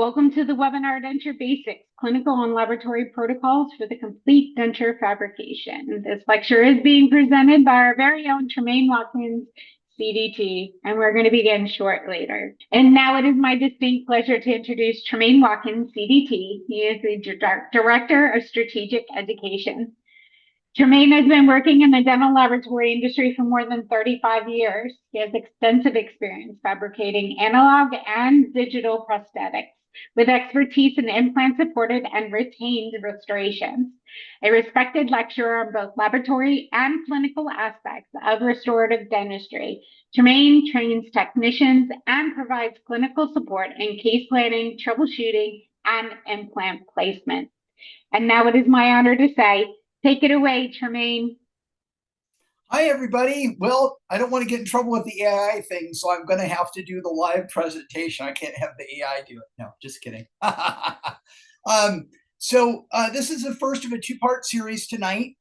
Welcome to the webinar Denture Basics, Clinical and Laboratory Protocols for the Complete Denture Fabrication. This lecture is being presented by our very own Tremaine Watkins, CDT, and we're going to begin shortly. And now it is my distinct pleasure to introduce Tremaine Watkins, CDT. He is the Director of Strategic Education. Tremaine has been working in the dental laboratory industry for more than 35 years. He has extensive experience fabricating analog and digital prosthetics, with expertise in implant-supported and retained restorations. A respected lecturer on both laboratory and clinical aspects of restorative dentistry, Tremaine trains technicians and provides clinical support in case planning, troubleshooting, and implant placement. And now it is my honor to say, take it away, Tremaine. Hi, everybody. Well, I don't want to get in trouble with the AI thing, so I'm going to have to do the live presentation. I can't have the AI do it. No, just kidding. This is the first of a two-part series tonight.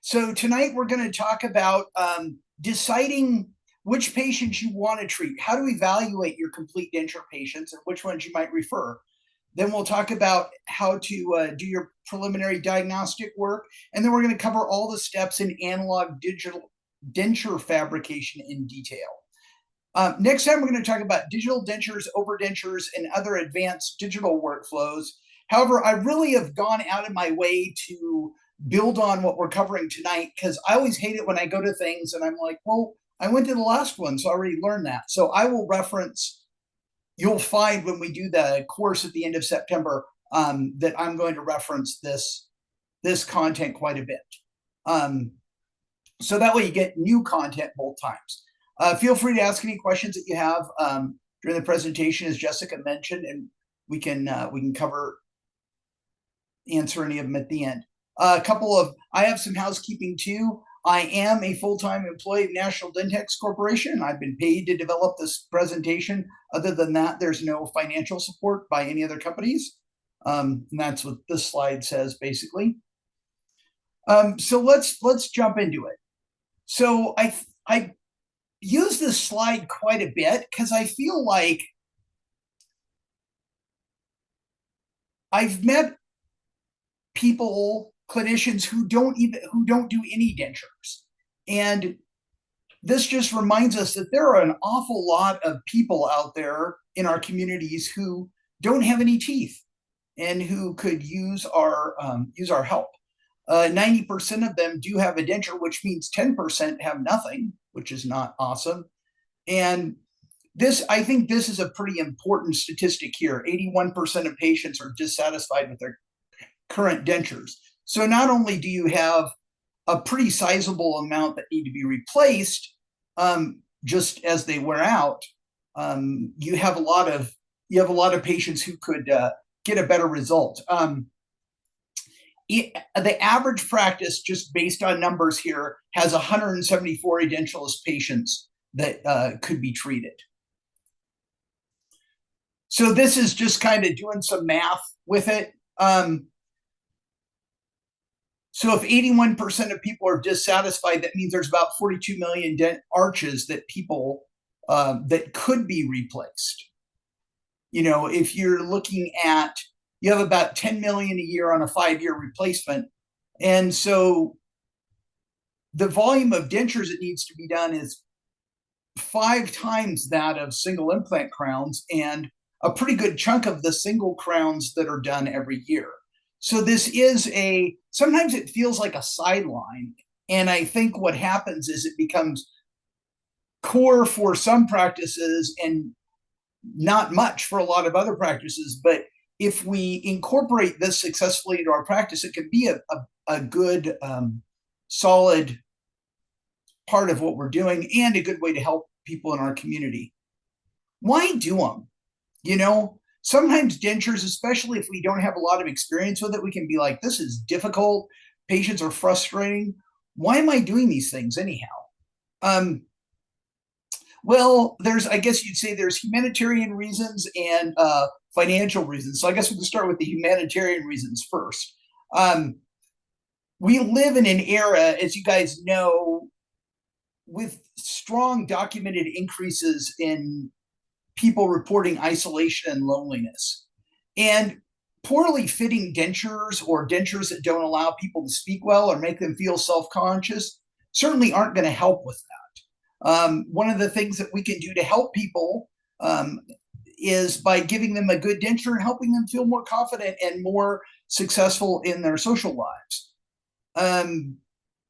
So tonight we're going to talk about deciding which patients you want to treat, how to evaluate your complete denture patients, and which ones you might refer. Then we'll talk about how to do your preliminary diagnostic work. And then we're going to cover all the steps in analog digital denture fabrication in detail. Next time, we're going to talk about digital dentures, overdentures, and other advanced digital workflows. However, I really have gone out of my way to build on what we're covering tonight, because I always hate it when I go to things and I'm like, well, I went to the last one, so I already learned that. So I will reference. You'll find when we do the course at the end of September that I'm going to reference this content quite a bit. So that way you get new content both times. Feel free to ask any questions that you have during the presentation, as Jessica mentioned, and we can answer any of them at the end. I have some housekeeping too. I am a full-time employee of National Dentex Corporation. I've been paid to develop this presentation. Other than that, there's no financial support by any other companies. And that's what this slide says, basically. So let's jump into it. So I use this slide quite a bit because I feel like I've met people, clinicians who don't do any dentures. And this just reminds us that there are an awful lot of people out there in our communities who don't have any teeth and who could use our help. 90% of them do have a denture, which means 10% have nothing, which is not awesome. And I think this is a pretty important statistic here. 81% of patients are dissatisfied with their current dentures. So not only do you have a pretty sizable amount that need to be replaced just as they wear out, you have a lot of patients who could get a better result. The average practice, just based on numbers here, has 174 edentulous patients that could be treated. So this is just kind of doing some math with it. So if 81% of people are dissatisfied, that means there's about 42 million arches that people that could be replaced. You know, if you're looking at, you have about 10 million a year on a 5-year replacement. And so the volume of dentures that needs to be done is 5 times that of single implant crowns, and a pretty good chunk of the single crowns that are done every year. So this is sometimes it feels like a sideline. And I think what happens is it becomes core for some practices and not much for a lot of other practices. But if we incorporate this successfully into our practice, it could be a good, solid part of what we're doing and a good way to help people in our community. Why do them? You know, sometimes dentures, especially if we don't have a lot of experience with it, we can be like, this is difficult. Patients are frustrating. Why am I doing these things anyhow? Well, I guess you'd say there's humanitarian reasons and financial reasons. So I guess we can start with the humanitarian reasons first. We live in an era, as you guys know, with strong documented increases in people reporting isolation and loneliness. And poorly fitting dentures or dentures that don't allow people to speak well or make them feel self-conscious certainly aren't going to help with that. One of the things that we can do to help people is by giving them a good denture and helping them feel more confident and more successful in their social lives.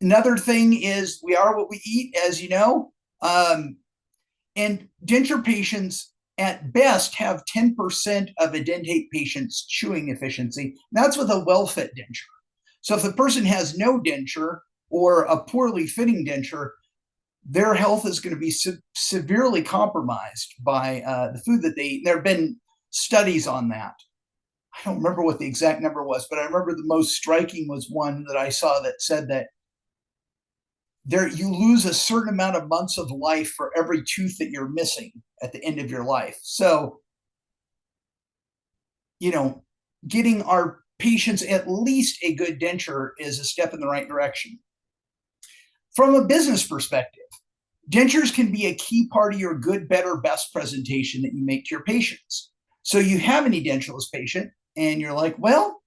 Another thing is we are what we eat, as you know, and denture patients at best have 10% of a dentate patient's chewing efficiency. That's with a well-fit denture. So if the person has no denture or a poorly fitting denture, their health is going to be severely compromised by the food that they eat. There have been studies on that. I don't remember what the exact number was, but I remember the most striking was one that I saw that said that you lose a certain amount of months of life for every tooth that you're missing at the end of your life. So, getting our patients at least a good denture is a step in the right direction. From a business perspective, dentures can be a key part of your good, better, best presentation that you make to your patients. So you have an edentulous patient and you're like, well,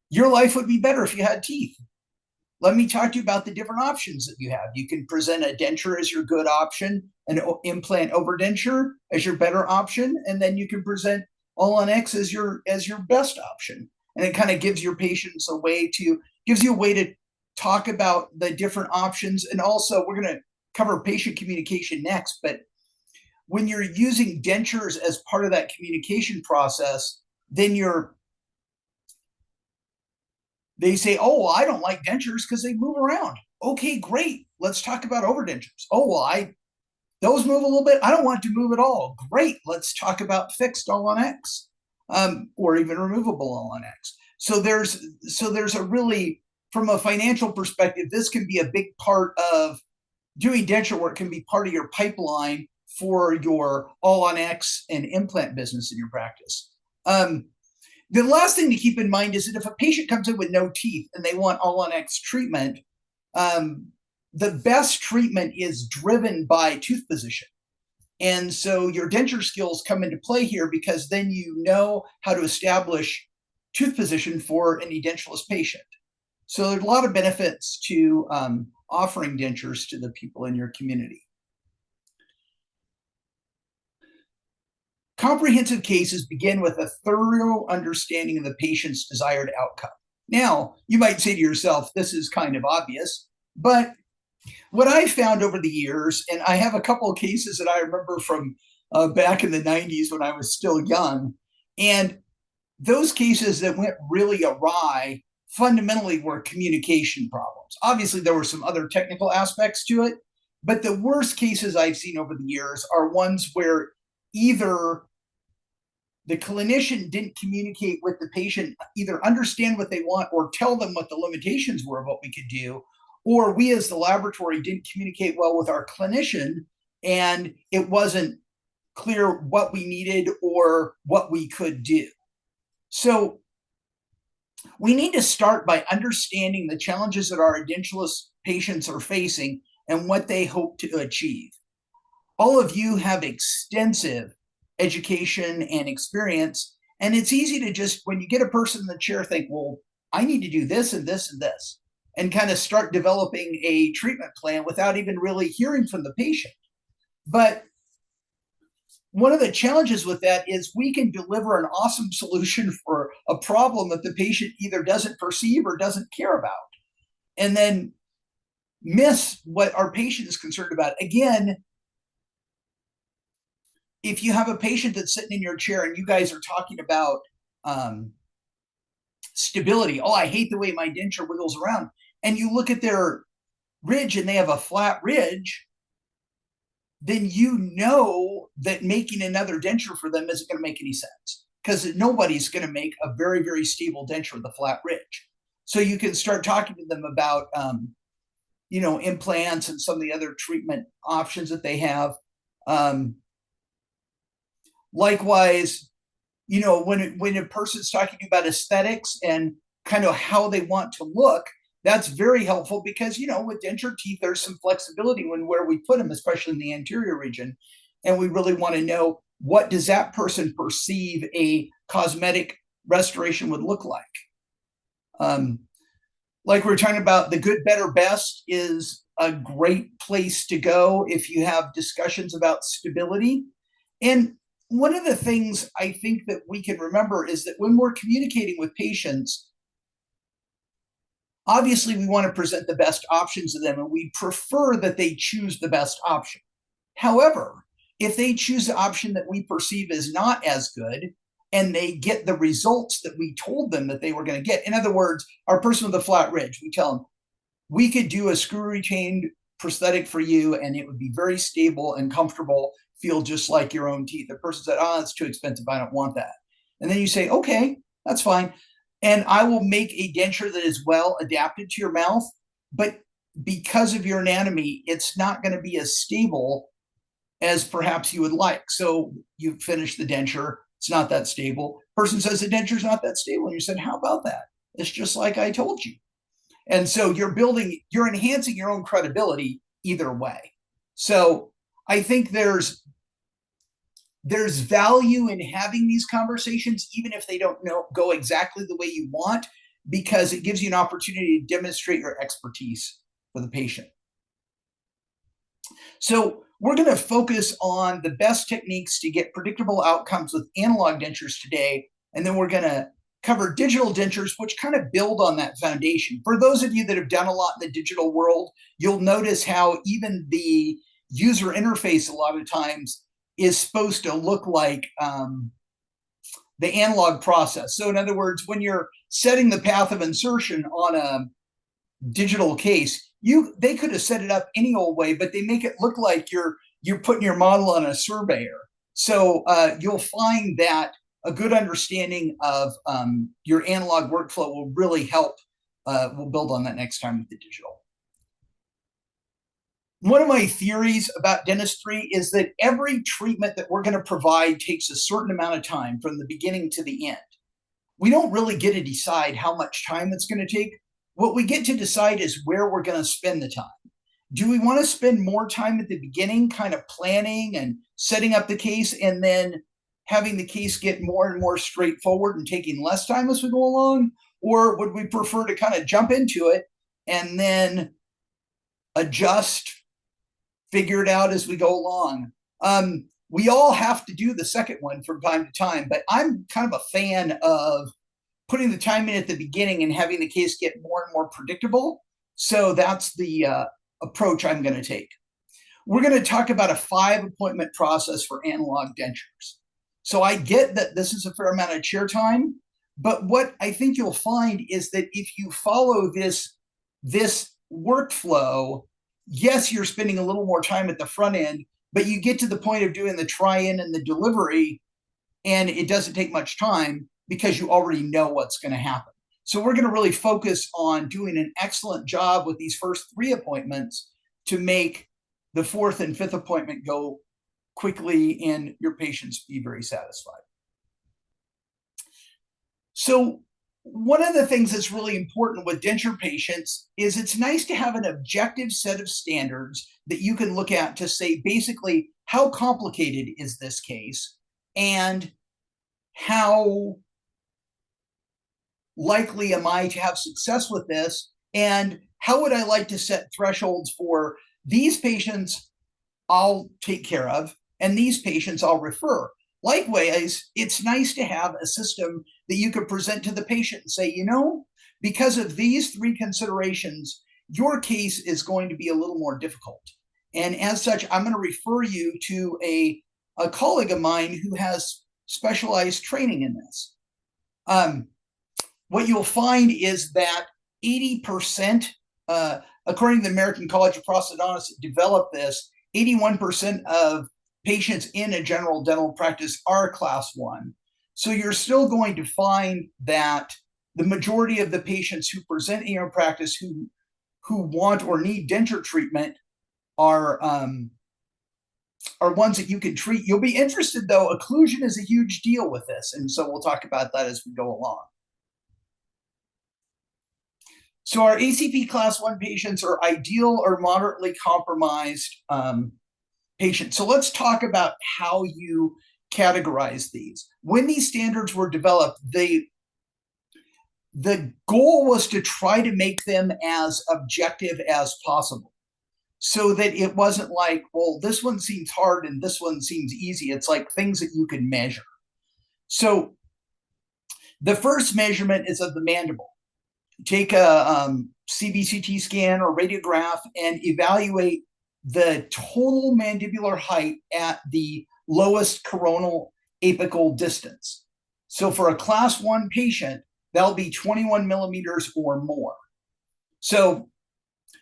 your life would be better if you had teeth. Let me talk to you about the different options that you have. You can present a denture as your good option, an implant overdenture as your better option, and then you can present All-on-X as your best option. And it kind of gives your patients gives you a way to talk about the different options. And also, we're going to cover patient communication next, but when you're using dentures as part of that communication process, then they say, oh, well, I don't like dentures because they move around. Okay, great. Let's talk about overdentures. Oh, well, those move a little bit. I don't want to move at all. Great. Let's talk about fixed All-on-X, or even removable All-on-X. So there's a really, from a financial perspective, this can be a big part of doing denture work, can be part of your pipeline for your All-on-X and implant business in your practice. The last thing to keep in mind is that if a patient comes in with no teeth and they want All-on-X treatment, the best treatment is driven by tooth position. And so your denture skills come into play here because then you know how to establish tooth position for an edentulous patient. So there's a lot of benefits to offering dentures to the people in your community. Comprehensive cases begin with a thorough understanding of the patient's desired outcome. Now, you might say to yourself, this is kind of obvious, but what I found over the years, and I have a couple of cases that I remember from back in the 90s when I was still young, and those cases that went really awry fundamentally were communication problems. Obviously, there were some other technical aspects to it, but the worst cases I've seen over the years are ones where either the clinician didn't communicate with the patient, either understand what they want or tell them what the limitations were of what we could do, or we as the laboratory didn't communicate well with our clinician and it wasn't clear what we needed or what we could do. So we need to start by understanding the challenges that our edentulous patients are facing and what they hope to achieve. All of you have extensive education and experience, and it's easy to just, when you get a person in the chair, think, well, I need to do this and this and this, and kind of start developing a treatment plan without even really hearing from the patient. But one of the challenges with that is we can deliver an awesome solution for a problem that the patient either doesn't perceive or doesn't care about, and then miss what our patient is concerned about. Again, if you have a patient that's sitting in your chair and you guys are talking about stability, oh, I hate the way my denture wiggles around, and you look at their ridge and they have a flat ridge, then you know that making another denture for them isn't going to make any sense, because nobody's going to make a very, very stable denture with a flat ridge. So you can start talking to them about, implants and some of the other treatment options that they have. Likewise, when a person's talking about aesthetics and kind of how they want to look, that's very helpful because, with denture teeth, there's some flexibility where we put them, especially in the anterior region. And we really want to know, what does that person perceive a cosmetic restoration would look like. Like we were talking about, the good, better, best is a great place to go if you have discussions about stability. And one of the things I think that we can remember is that when we're communicating with patients, obviously we want to present the best options to them, and we prefer that they choose the best option. However, if they choose the option that we perceive as not as good, and they get the results that we told them that they were going to get. In other words, our person with a flat ridge, we tell them, we could do a screw retained prosthetic for you, and it would be very stable and comfortable, feel just like your own teeth. The person said, oh, it's too expensive, I don't want that. And then you say, okay, that's fine. And I will make a denture that is well adapted to your mouth, but because of your anatomy, it's not going to be as stable as perhaps you would like. So you finish the denture, it's not that stable. Person says the denture is not that stable. And you said, how about that? It's just like I told you. And so you're enhancing your own credibility either way. So I think there's value in having these conversations, even if they don't go exactly the way you want, because it gives you an opportunity to demonstrate your expertise for the patient. So we're going to focus on the best techniques to get predictable outcomes with analog dentures today. And then we're going to cover digital dentures, which kind of build on that foundation. For those of you that have done a lot in the digital world, you'll notice how even the user interface a lot of times is supposed to look like the analog process. So in other words, when you're setting the path of insertion on a digital case, they could have set it up any old way, but they make it look like you're putting your model on a surveyor. So you'll find that a good understanding of your analog workflow will really help. We'll build on that next time with the digital. One of my theories about dentistry is that every treatment that we're going to provide takes a certain amount of time from the beginning to the end. We don't really get to decide how much time it's going to take. What we get to decide is where we're going to spend the time. Do we want to spend more time at the beginning, kind of planning and setting up the case, and then having the case get more and more straightforward and taking less time as we go along? Or would we prefer to kind of jump into it and then adjust, figure it out as we go along? We all have to do the second one from time to time, but I'm kind of a fan of putting the time in at the beginning and having the case get more and more predictable. So that's the approach I'm going to take. We're going to talk about a 5-appointment process for analog dentures. So I get that this is a fair amount of chair time, but what I think you'll find is that if you follow this workflow, yes, you're spending a little more time at the front end, but you get to the point of doing the try-in and the delivery, and it doesn't take much time because you already know what's going to happen. So we're going to really focus on doing an excellent job with these first 3 appointments to make the 4th and 5th appointment go quickly and your patients be very satisfied. So one of the things that's really important with denture patients is it's nice to have an objective set of standards that you can look at to say basically how complicated is this case and how likely am I to have success with this, and how would I like to set thresholds for these patients I'll take care of and these patients I'll refer. Likewise, it's nice to have a system that you could present to the patient and say, because of these 3 considerations, your case is going to be a little more difficult. And as such, I'm going to refer you to a colleague of mine who has specialized training in this. What you'll find is that 80%, according to the American College of Prosthodontists that developed this, 81% of patients in a general dental practice are class 1. So you're still going to find that the majority of the patients who present in your practice who want or need denture treatment are ones that you can treat. You'll be interested, though, occlusion is a huge deal with this. And so we'll talk about that as we go along. So our ACP class 1 patients are ideal or moderately compromised patients. So let's talk about how you categorize these. When these standards were developed, the goal was to try to make them as objective as possible, so that it wasn't like, well, this one seems hard and this one seems easy. It's like things that you can measure. So the first measurement is of the mandible. Take a CBCT scan or radiograph and evaluate the total mandibular height at the lowest coronal apical distance. So for a class 1 patient, that'll be 21 millimeters or more. So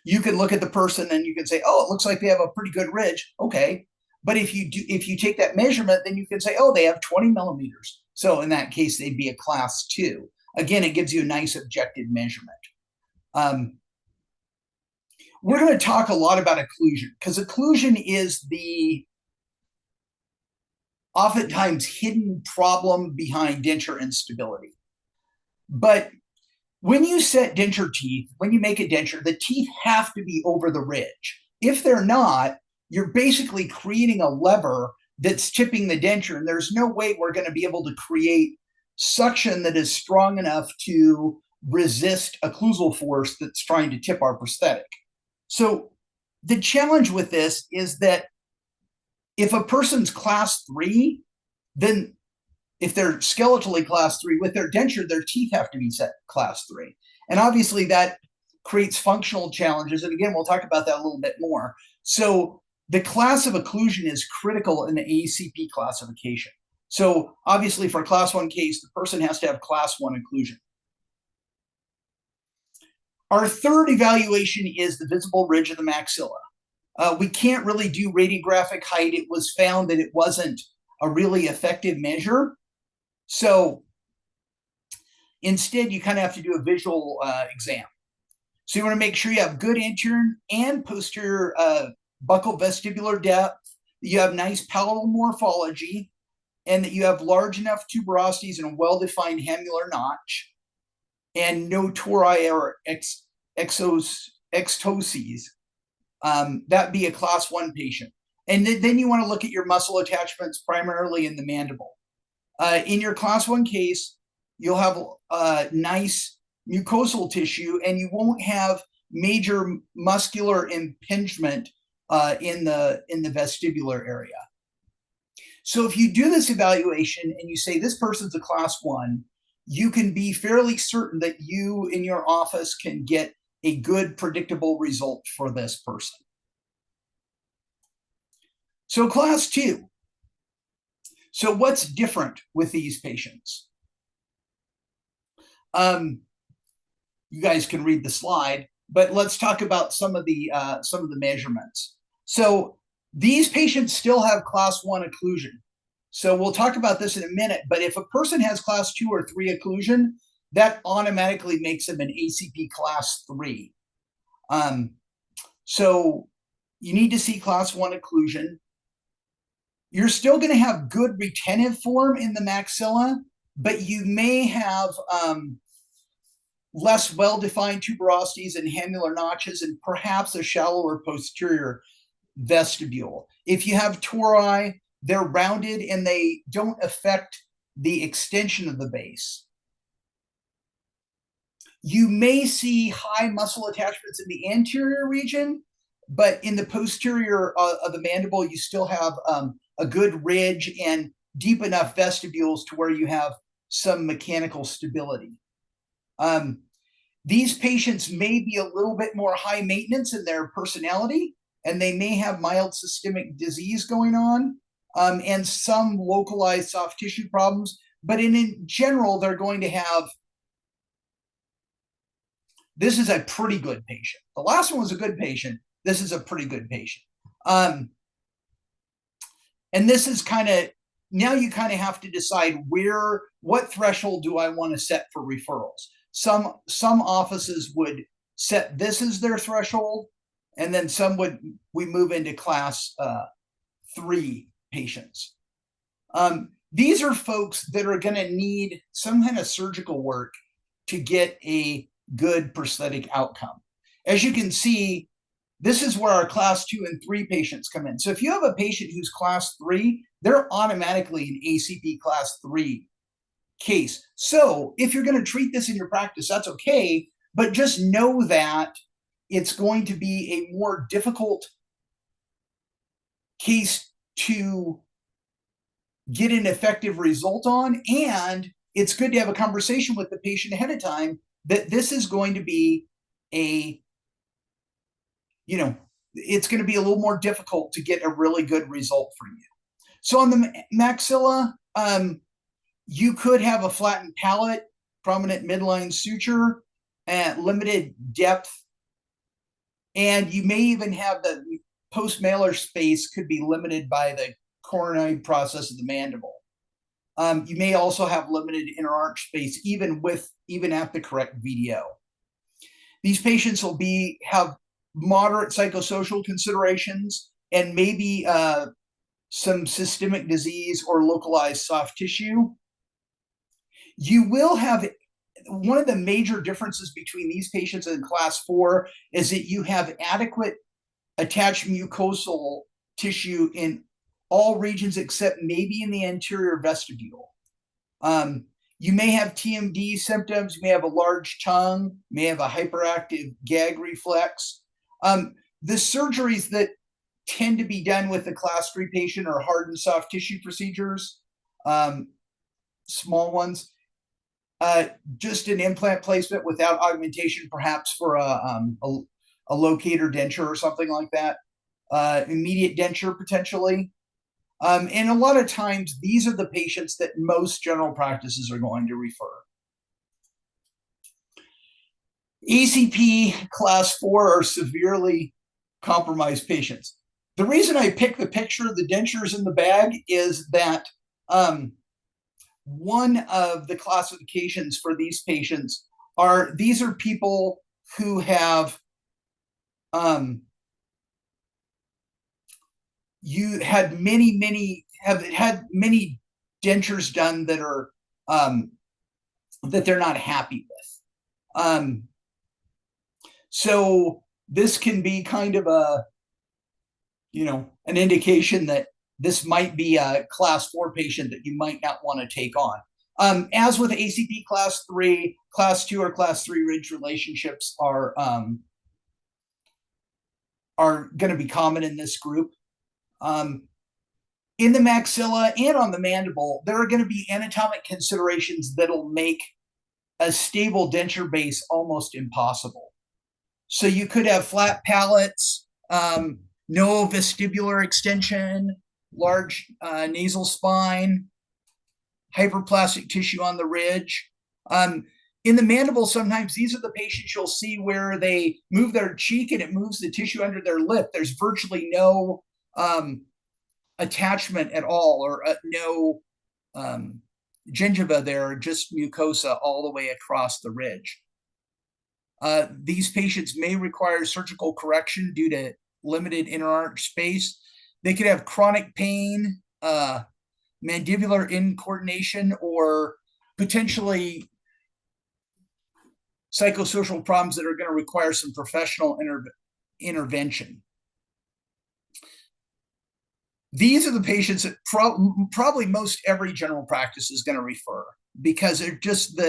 you can look at the person and you can say, oh, it looks like they have a pretty good ridge. Okay. But if you take that measurement, then you can say, oh, they have 20 millimeters. So in that case, they'd be a class 2. Again, it gives you a nice objective measurement. We're going to talk a lot about occlusion, because occlusion is the oftentimes hidden problem behind denture instability. But when you set denture teeth, when you make a denture, the teeth have to be over the ridge. If they're not, you're basically creating a lever that's tipping the denture, and there's no way we're going to be able to create suction that is strong enough to resist occlusal force that's trying to tip our prosthetic. So the challenge with this is that if a person's class 3, then if they're skeletally class 3 with their denture, their teeth have to be set class 3. And obviously that creates functional challenges. And again, we'll talk about that a little bit more. So the class of occlusion is critical in the ACP classification. So obviously for a class 1 case, the person has to have class 1 occlusion. Our third evaluation is the visible ridge of the maxilla. We can't really do radiographic height. It was found that it wasn't a really effective measure. So instead, you kind of have to do a visual exam. So you want to make sure you have good anterior and posterior buccal vestibular depth, that you have nice palatal morphology, and that you have large enough tuberosities and a well-defined hamular notch, and no tori or extoses. That'd be a class 1 patient. And then you want to look at your muscle attachments primarily in the mandible. In your class 1 case, you'll have nice mucosal tissue, and you won't have major muscular impingement in the vestibular area. So if you do this evaluation and you say this person's a class 1, you can be fairly certain that you in your office can get a good predictable result for this person. So class 2. So what's different with these patients? You guys can read the slide, but let's talk about some of the measurements. So these patients still have class 1 occlusion. So we'll talk about this in a minute, but if a person has class 2 or 3 occlusion, that automatically makes them an ACP class 3. So you need to see class 1 occlusion. You're still going to have good retentive form in the maxilla, but you may have less well-defined tuberosities and hamular notches, and perhaps a shallower posterior vestibule. If you have tori, they're rounded and they don't affect the extension of the base. You may see high muscle attachments in the anterior region, but in the posterior of the mandible, you still have a good ridge and deep enough vestibules to where you have some mechanical stability. These patients may be a little bit more high maintenance in their personality, and they may have mild systemic disease going on, and some localized soft tissue problems. But in general, they're going to have, this is a pretty good patient. The last one was a good patient. This is a pretty good patient. And this is kind of, now you kind of have to decide what threshold do I want to set for referrals. Some offices would set this as their threshold, and then some we move into class 3 patients. These are folks that are going to need some kind of surgical work to get a good prosthetic outcome. As you can see, This is where our class 2 and 3 patients come in. So if you have a patient who's class 3, they're automatically an ACP class 3 case. So if you're going to treat this in your practice, that's okay, but just know that it's going to be a more difficult case to get an effective result on, and it's good to have a conversation with the patient ahead of time that this is going to be a, it's going to be a little more difficult to get a really good result for you. So on the maxilla, you could have a flattened palate, prominent midline suture, and limited depth, and you may even have the post-malar space could be limited by the coronoid process of the mandible. You may also have limited inner arch space, even at the correct VDO. These patients will have moderate psychosocial considerations and maybe some systemic disease or localized soft tissue. You will have one of the major differences between these patients and class 4 is that you have adequate attached mucosal tissue in all regions except maybe in the anterior vestibule. You may have TMD symptoms, you may have a large tongue, may have a hyperactive gag reflex. The surgeries that tend to be done with the class 3 patient are hard and soft tissue procedures, small ones. Just an implant placement without augmentation, perhaps for a locator denture or something like that. Immediate denture potentially. And a lot of times these are the patients that most general practices are going to refer. ACP class 4 are severely compromised patients. The reason I picked the picture of the dentures in the bag is that one of the classifications for these patients these are people who have had many dentures done that are that they're not happy with. So this can be kind of an indication that this might be a class 4 patient that you might not want to take on. As with ACP class 3, class 2 or class 3 ridge relationships are going to be common in this group. In the maxilla and on the mandible, there are going to be anatomic considerations that'll make a stable denture base almost impossible. So you could have flat palates, no vestibular extension, large nasal spine, hyperplastic tissue on the ridge. In the mandible, sometimes these are the patients you'll see where they move their cheek and it moves the tissue under their lip. There's virtually no attachment at all, or no gingiva there, just mucosa all the way across the ridge. These patients may require surgical correction due to limited inner arch space. They could have chronic pain, mandibular incoordination, or potentially psychosocial problems that are going to require some professional intervention. These are the patients that probably most every general practice is going to refer, because they're just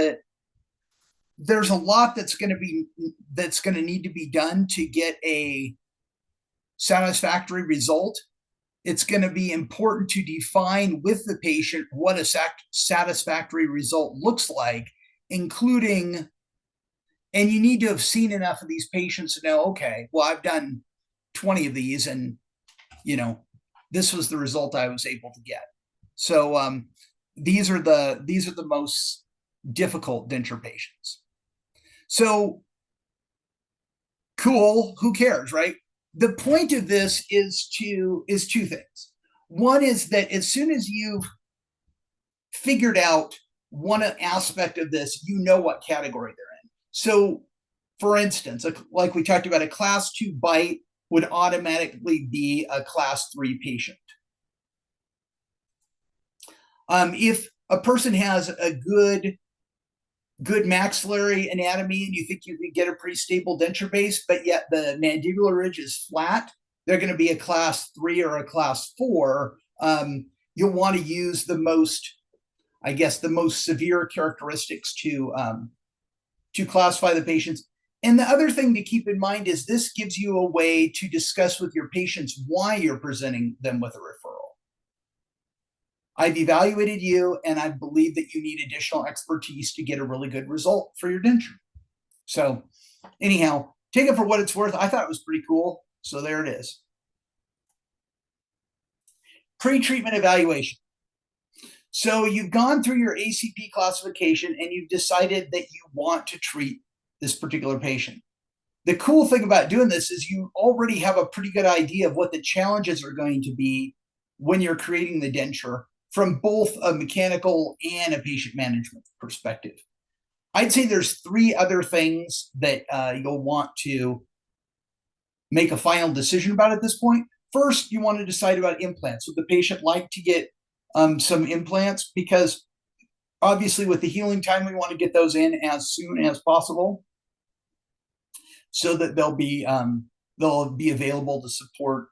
there's a lot that's going to need to be done to get a satisfactory result. It's going to be important to define with the patient what a satisfactory result looks like, including, and you need to have seen enough of these patients to know, okay, well, I've done 20 of these and, this was the result I was able to get. So these are the most difficult denture patients. So cool, who cares, right? The point of this is two things. One is that as soon as you've figured out one aspect of this, you know what category they're in. So for instance, like we talked about, a class 2 bite would automatically be a class 3 patient. If a person has a good good maxillary anatomy and you think you can get a pretty stable denture base, but yet the mandibular ridge is flat, they're going to be a class 3 or a class 4. You'll want to use the most, I guess, the most severe characteristics to classify the patients. And the other thing to keep in mind is this gives you a way to discuss with your patients why you're presenting them with a referral. I've evaluated you and I believe that you need additional expertise to get a really good result for your denture. So anyhow, take it for what it's worth. I thought it was pretty cool. So there it is. Pre-treatment evaluation. So you've gone through your ACP classification and you've decided that you want to treat this particular patient. The cool thing about doing this is you already have a pretty good idea of what the challenges are going to be when you're creating the denture from both a mechanical and a patient management perspective. I'd say there's 3 other things that you'll want to make a final decision about at this point. First, you want to decide about implants. Would the patient like to get some implants? Because obviously with the healing time, we want to get those in as soon as possible so that they'll be available to support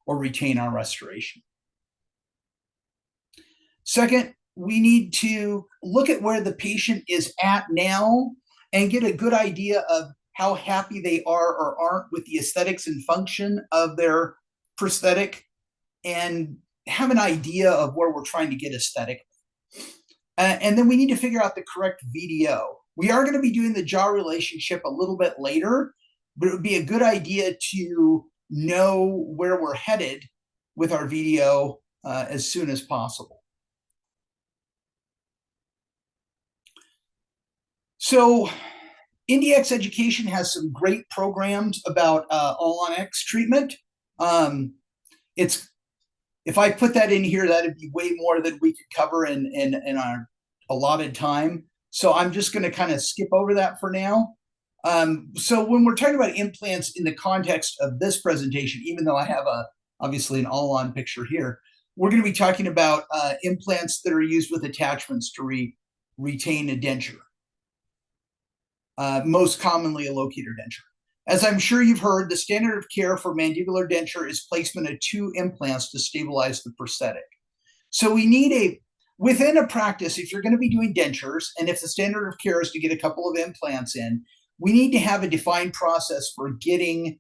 or retain our restoration. Second, we need to look at where the patient is at now and get a good idea of how happy they are or aren't with the aesthetics and function of their prosthetic and have an idea of where we're trying to get aesthetic. And then we need to figure out the correct VDO. We are going to be doing the jaw relationship a little bit later, but it would be a good idea to know where we're headed with our VDO as soon as possible. So NDX Education has some great programs about all-on-X treatment. If I put that in here, that'd be way more than we could cover in our allotted time. So I'm just going to kind of skip over that for now. So when we're talking about implants in the context of this presentation, even though I have obviously an all-on picture here, we're going to be talking about implants that are used with attachments to retain a denture. Most commonly a locator denture. As I'm sure you've heard, the standard of care for mandibular denture is placement of 2 implants to stabilize the prosthetic. So we need within a practice, if you're going to be doing dentures, and if the standard of care is to get a couple of implants in, we need to have a defined process for getting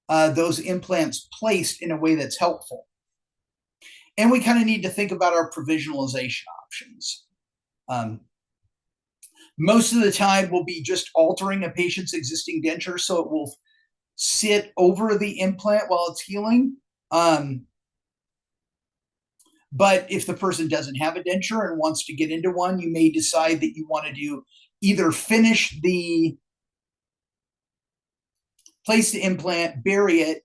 those implants placed in a way that's helpful. And we kind of need to think about our provisionalization options. Most of the time we'll be just altering a patient's existing denture so it will sit over the implant while it's healing. But if the person doesn't have a denture and wants to get into one, you may decide that you want to do either place the implant, bury it,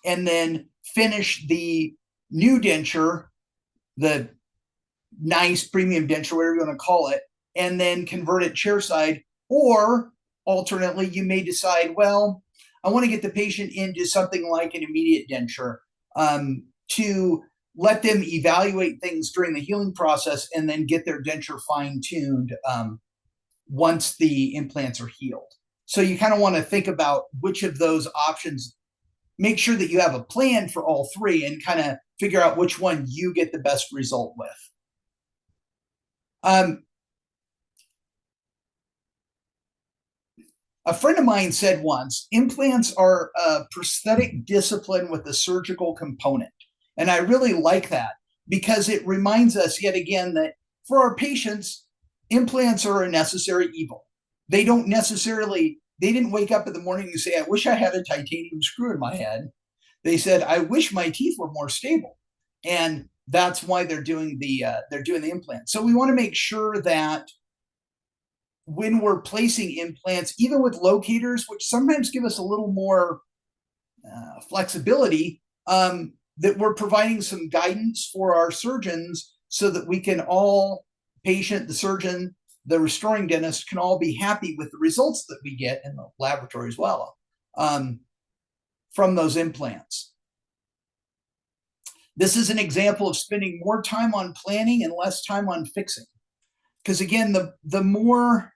and then finish the new denture, the nice premium denture, whatever you want to call it, and then convert it chairside. Or alternately, you may decide, well, I want to get the patient into something like an immediate denture to let them evaluate things during the healing process and then get their denture fine-tuned once the implants are healed. So you kind of want to think about which of those options, make sure that you have a plan for all 3 and kind of figure out which one you get the best result with. A friend of mine said once, implants are a prosthetic discipline with a surgical component. And I really like that because it reminds us yet again that for our patients, implants are a necessary evil. They didn't wake up in the morning and say, I wish I had a titanium screw in my head. They said, I wish my teeth were more stable. And that's why they're doing the implant. So we want to make sure that when we're placing implants, even with locators, which sometimes give us a little more flexibility, that we're providing some guidance for our surgeons so that we can patient, the surgeon, the restoring dentist can all be happy with the results that we get in the laboratory as well from those implants. This is an example of spending more time on planning and less time on fixing. Because again, the more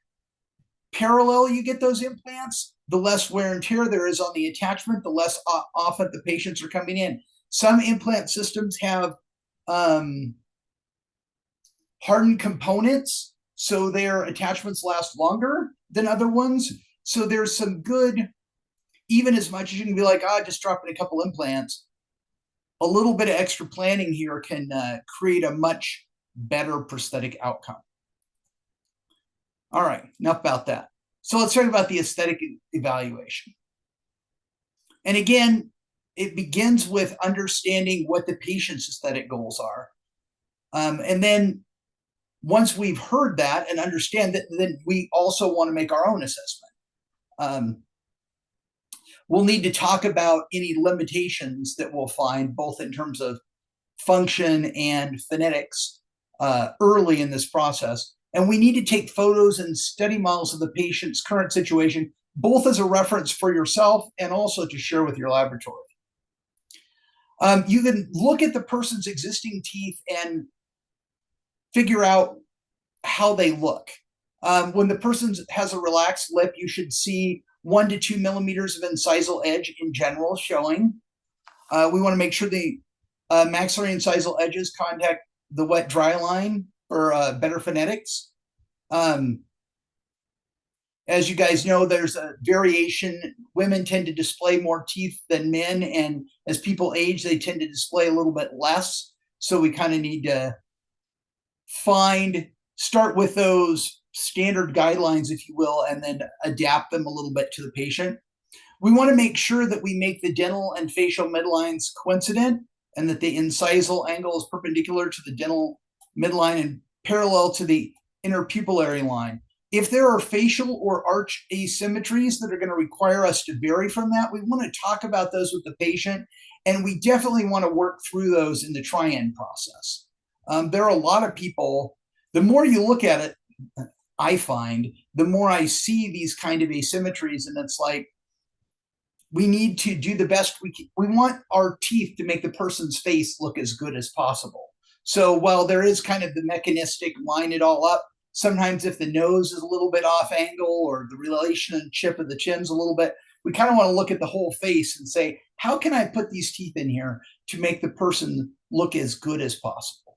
parallel you get those implants, the less wear and tear there is on the attachment, the less often the patients are coming in. Some implant systems have hardened components, so their attachments last longer than other ones. So there's some good, even as much as you can be like, just drop in a couple implants, a little bit of extra planning here can create a much better prosthetic outcome. All right, enough about that. So let's talk about the aesthetic evaluation. And again, it begins with understanding what the patient's aesthetic goals are. And then once we've heard that and understand that, then we also want to make our own assessment. We'll need to talk about any limitations that we'll find, both in terms of function and phonetics, early in this process. And we need to take photos and study models of the patient's current situation, both as a reference for yourself and also to share with your laboratory. You can look at the person's existing teeth and figure out how they look. When the person has a relaxed lip, you should see 1 to 2 millimeters of incisal edge in general showing. We want to make sure the maxillary incisal edges contact the wet-dry line for better phonetics. As you guys know, there's a variation. Women tend to display more teeth than men, and as people age, they tend to display a little bit less. So we kind of need to start with those standard guidelines, if you will, and then adapt them a little bit to the patient. We want to make sure that we make the dental and facial midlines coincident and that the incisal angle is perpendicular to the dental midline and parallel to the interpupillary line. If there are facial or arch asymmetries that are going to require us to vary from that, we want to talk about those with the patient, and we definitely want to work through those in the try-in process. There are a lot of people, the more you look at it, I find, the more I see these kind of asymmetries, and it's like, we need to do the best we can. We want our teeth to make the person's face look as good as possible. So while there is kind of the mechanistic line it all up, sometimes if the nose is a little bit off angle or the relationship of the chin's a little bit, we kind of want to look at the whole face and say, how can I put these teeth in here to make the person look as good as possible?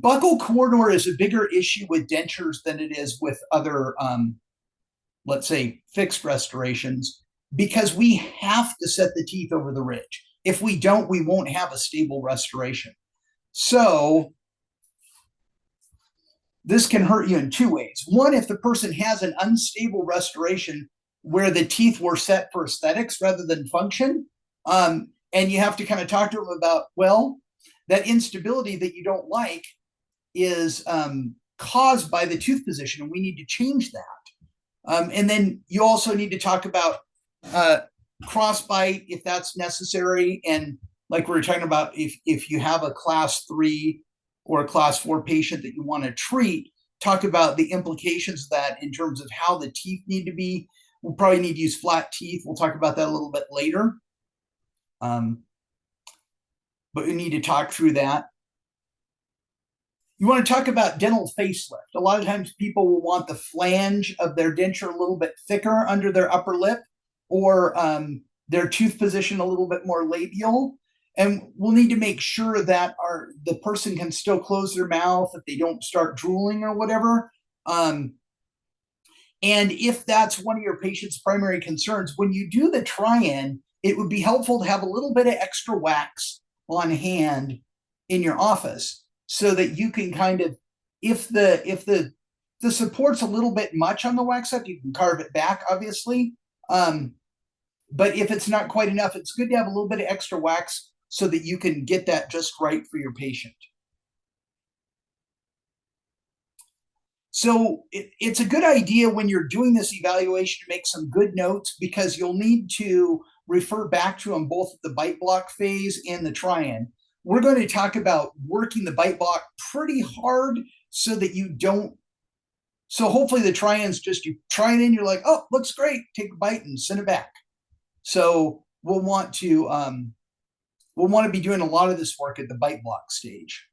Buccal corridor is a bigger issue with dentures than it is with other, let's say, fixed restorations, because we have to set the teeth over the ridge. If we don't, we won't have a stable restoration. So this can hurt you in two ways. One, if the person has an unstable restoration where the teeth were set for aesthetics rather than function, and you have to kind of talk to them about, well, that instability that you don't like is caused by the tooth position, and we need to change that. And then you also need to talk about crossbite if that's necessary. And like we were talking about, if you have a class 3 or a class 4 patient that you want to treat, talk about the implications of that in terms of how the teeth need to be. We'll probably need to use flat teeth. We'll talk about that a little bit later. But we need to talk through that. You want to talk about dental facelift. A lot of times people will want the flange of their denture a little bit thicker under their upper lip, or their tooth position a little bit more labial. And we'll need to make sure that the person can still close their mouth if they don't start drooling or whatever. And if that's one of your patient's primary concerns, when you do the try-in, it would be helpful to have a little bit of extra wax on hand in your office, so that you can kind of, if the support's a little bit much on the wax side, you can carve it back, obviously. But if it's not quite enough, it's good to have a little bit of extra wax so that you can get that just right for your patient. So it's a good idea when you're doing this evaluation to make some good notes, because you'll need to refer back to them both at the bite block phase and the try-in. We're going to talk about working the bite block pretty hard so that you don't. So hopefully the try-in's just, you try it in, you're like, oh, looks great, take a bite and send it back. So we'll want to be doing a lot of this work at the bite block stage.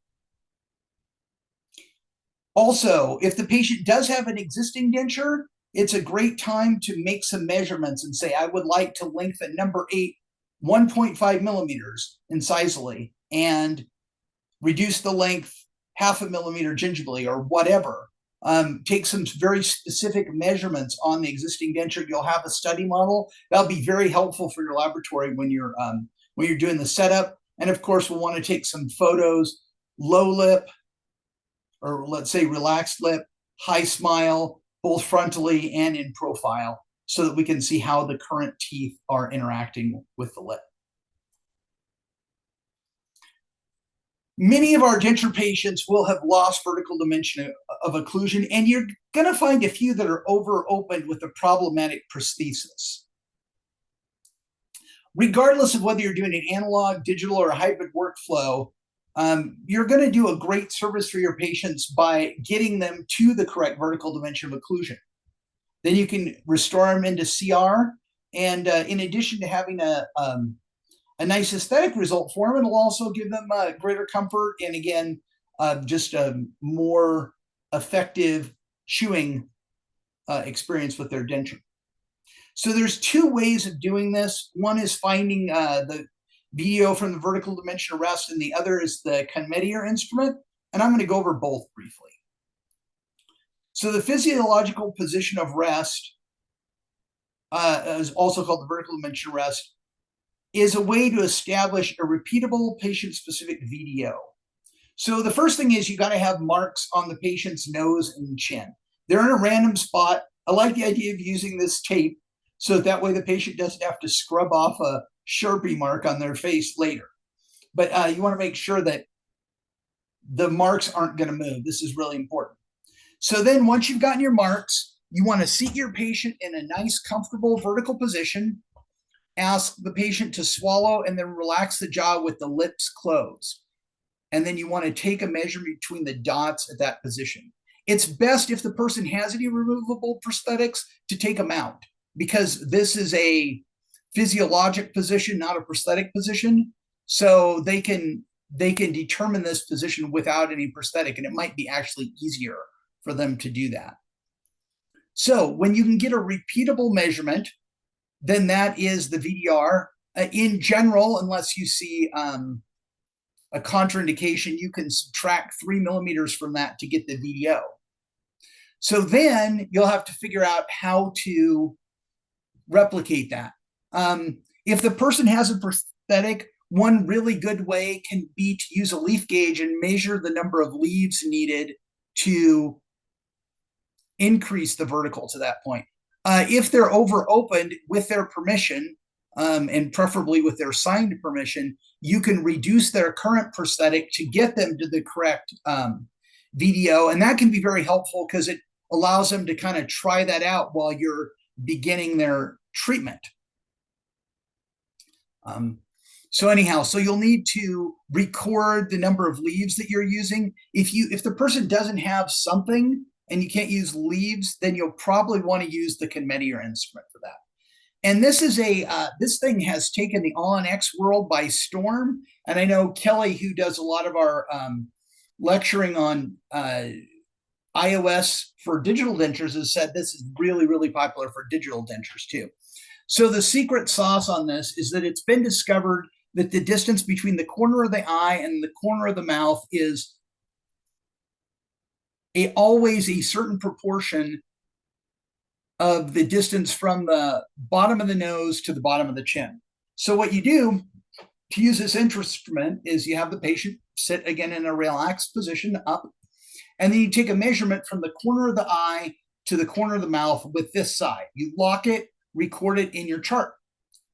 Also, if the patient does have an existing denture, it's a great time to make some measurements and say, I would like to lengthen number 8 1.5 millimeters incisally and reduce the length 0.5 millimeter gingivally or whatever. Take some very specific measurements on the existing denture. You'll have a study model. That'll be very helpful for your laboratory when you're doing the setup. And of course, we'll want to take some photos, low lip, or let's say relaxed lip, high smile, both frontally and in profile, so that we can see how the current teeth are interacting with the lip. Many of our denture patients will have lost vertical dimension of occlusion, and you're going to find a few that are over-opened with a problematic prosthesis. Regardless of whether you're doing an analog, digital, or hybrid workflow, you're going to do a great service for your patients by getting them to the correct vertical dimension of occlusion. Then you can restore them into CR, and in addition to having a nice aesthetic result for them, it'll also give them greater comfort and, again, just a more effective chewing experience with their denture. So there's two ways of doing this. One is finding the video from the vertical dimension of rest, and the other is the Conmedier instrument. And I'm going to go over both briefly. So the physiological position of rest, is also called the vertical dimension of rest, is a way to establish a repeatable patient-specific VDO. So the first thing is you got to have marks on the patient's nose and chin. They're in a random spot. I like the idea of using this tape so that way the patient doesn't have to scrub off a Sharpie mark on their face later. But you want to make sure that the marks aren't going to move. This is really important. So then once you've gotten your marks, you want to seat your patient in a nice, comfortable vertical position. Ask the patient to swallow and then relax the jaw with the lips closed. And then you want to take a measurement between the dots at that position. It's best if the person has any removable prosthetics to take them out, because this is a physiologic position, not a prosthetic position. So they can determine this position without any prosthetic, and it might be actually easier for them to do that. So when you can get a repeatable measurement, then that is the VDR. In general, unless you see a contraindication, you can subtract 3 millimeters from that to get the VDO. So then you'll have to figure out how to replicate that. If the person has a prosthetic, one really good way can be to use a leaf gauge and measure the number of leaves needed to increase the vertical to that point. If they're over-opened with their permission, and preferably with their signed permission, you can reduce their current prosthetic to get them to the correct VDO. And that can be very helpful because it allows them to kind of try that out while you're beginning their treatment. So anyhow, so you'll need to record the number of leaves that you're using. If the person doesn't have something and you can't use leaves, then you'll probably want to use the Conmedier instrument for that. And this is this thing has taken the All-in-X world by storm. And I know Kelly, who does a lot of our lecturing on iOS for digital dentures, has said this is really, really popular for digital dentures too. So the secret sauce on this is that it's been discovered that the distance between the corner of the eye and the corner of the mouth is always a certain proportion of the distance from the bottom of the nose to the bottom of the chin. So what you do to use this instrument is you have the patient sit again in a relaxed position up, and then you take a measurement from the corner of the eye to the corner of the mouth with this side. You lock it, record it in your chart.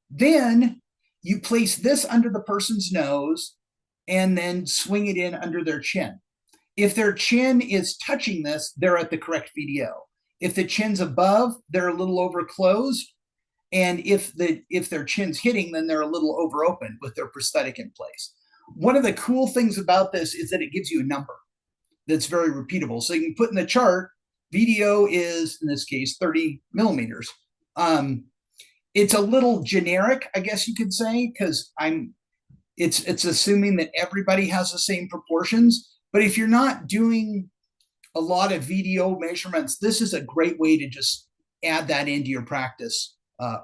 Then you place this under the person's nose and then swing it in under their chin. If their chin is touching this, they're at the correct VDO. If the chin's above, they're a little over closed. And if their chin's hitting, then they're a little over open with their prosthetic in place. One of the cool things about this is that it gives you a number that's very repeatable. So you can put in the chart, VDO is, in this case, 30 millimeters. It's a little generic, I guess you could say, because it's assuming that everybody has the same proportions. But if you're not doing a lot of VDO measurements, this is a great way to just add that into your practice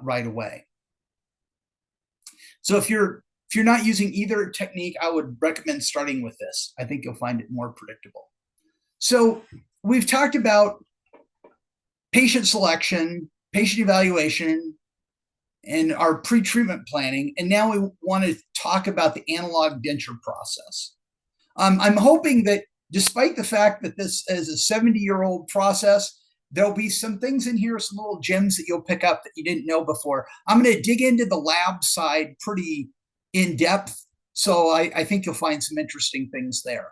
right away. So if you're not using either technique, I would recommend starting with this. I think you'll find it more predictable. So we've talked about patient selection, patient evaluation, and our pre-treatment planning. And now we want to talk about the analog denture process. I'm hoping that despite the fact that this is a 70-year-old process, there'll be some things in here, some little gems that you'll pick up that you didn't know before. I'm going to dig into the lab side pretty in depth. So I think you'll find some interesting things there.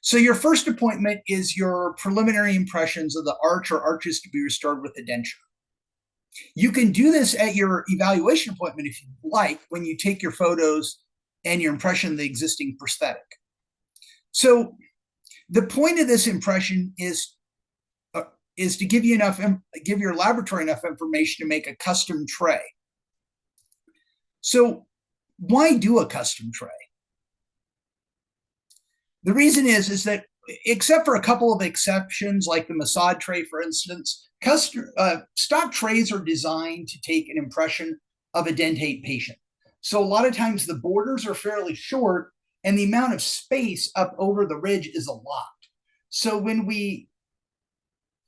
So your first appointment is your preliminary impressions of the arch or arches to be restored with the denture. You can do this at your evaluation appointment if you like, when you take your photos and your impression of the existing prosthetic. So the point of this impression is to give your laboratory enough information to make a custom tray. So why do a custom tray? The reason is that, except for a couple of exceptions, like the Mossad tray, for instance, stock trays are designed to take an impression of a dentate patient. So a lot of times the borders are fairly short and the amount of space up over the ridge is a lot. So when we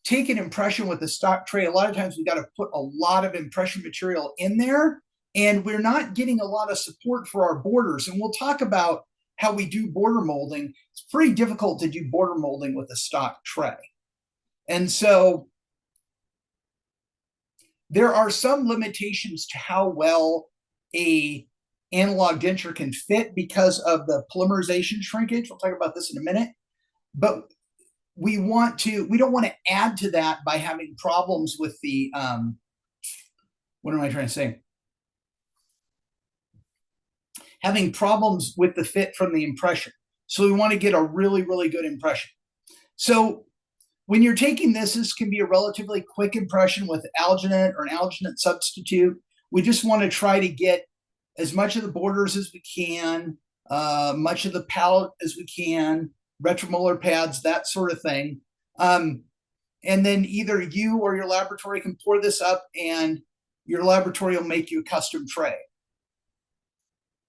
take an impression with a stock tray, a lot of times we got to put a lot of impression material in there, and we're not getting a lot of support for our borders. And we'll talk about how we do border molding. It's pretty difficult to do border molding with a stock tray. And so there are some limitations to how well a analog denture can fit because of the polymerization shrinkage. We'll talk about this in a minute. But we don't want to add to that by having problems with the, what am I trying to say? Having problems with the fit from the impression. So we want to get a really, really good impression. So when you're taking this can be a relatively quick impression with alginate or an alginate substitute. We just want to try to get as much of the borders as we can, much of the palate as we can, retromolar pads, that sort of thing. And then either you or your laboratory can pour this up and your laboratory will make you a custom tray.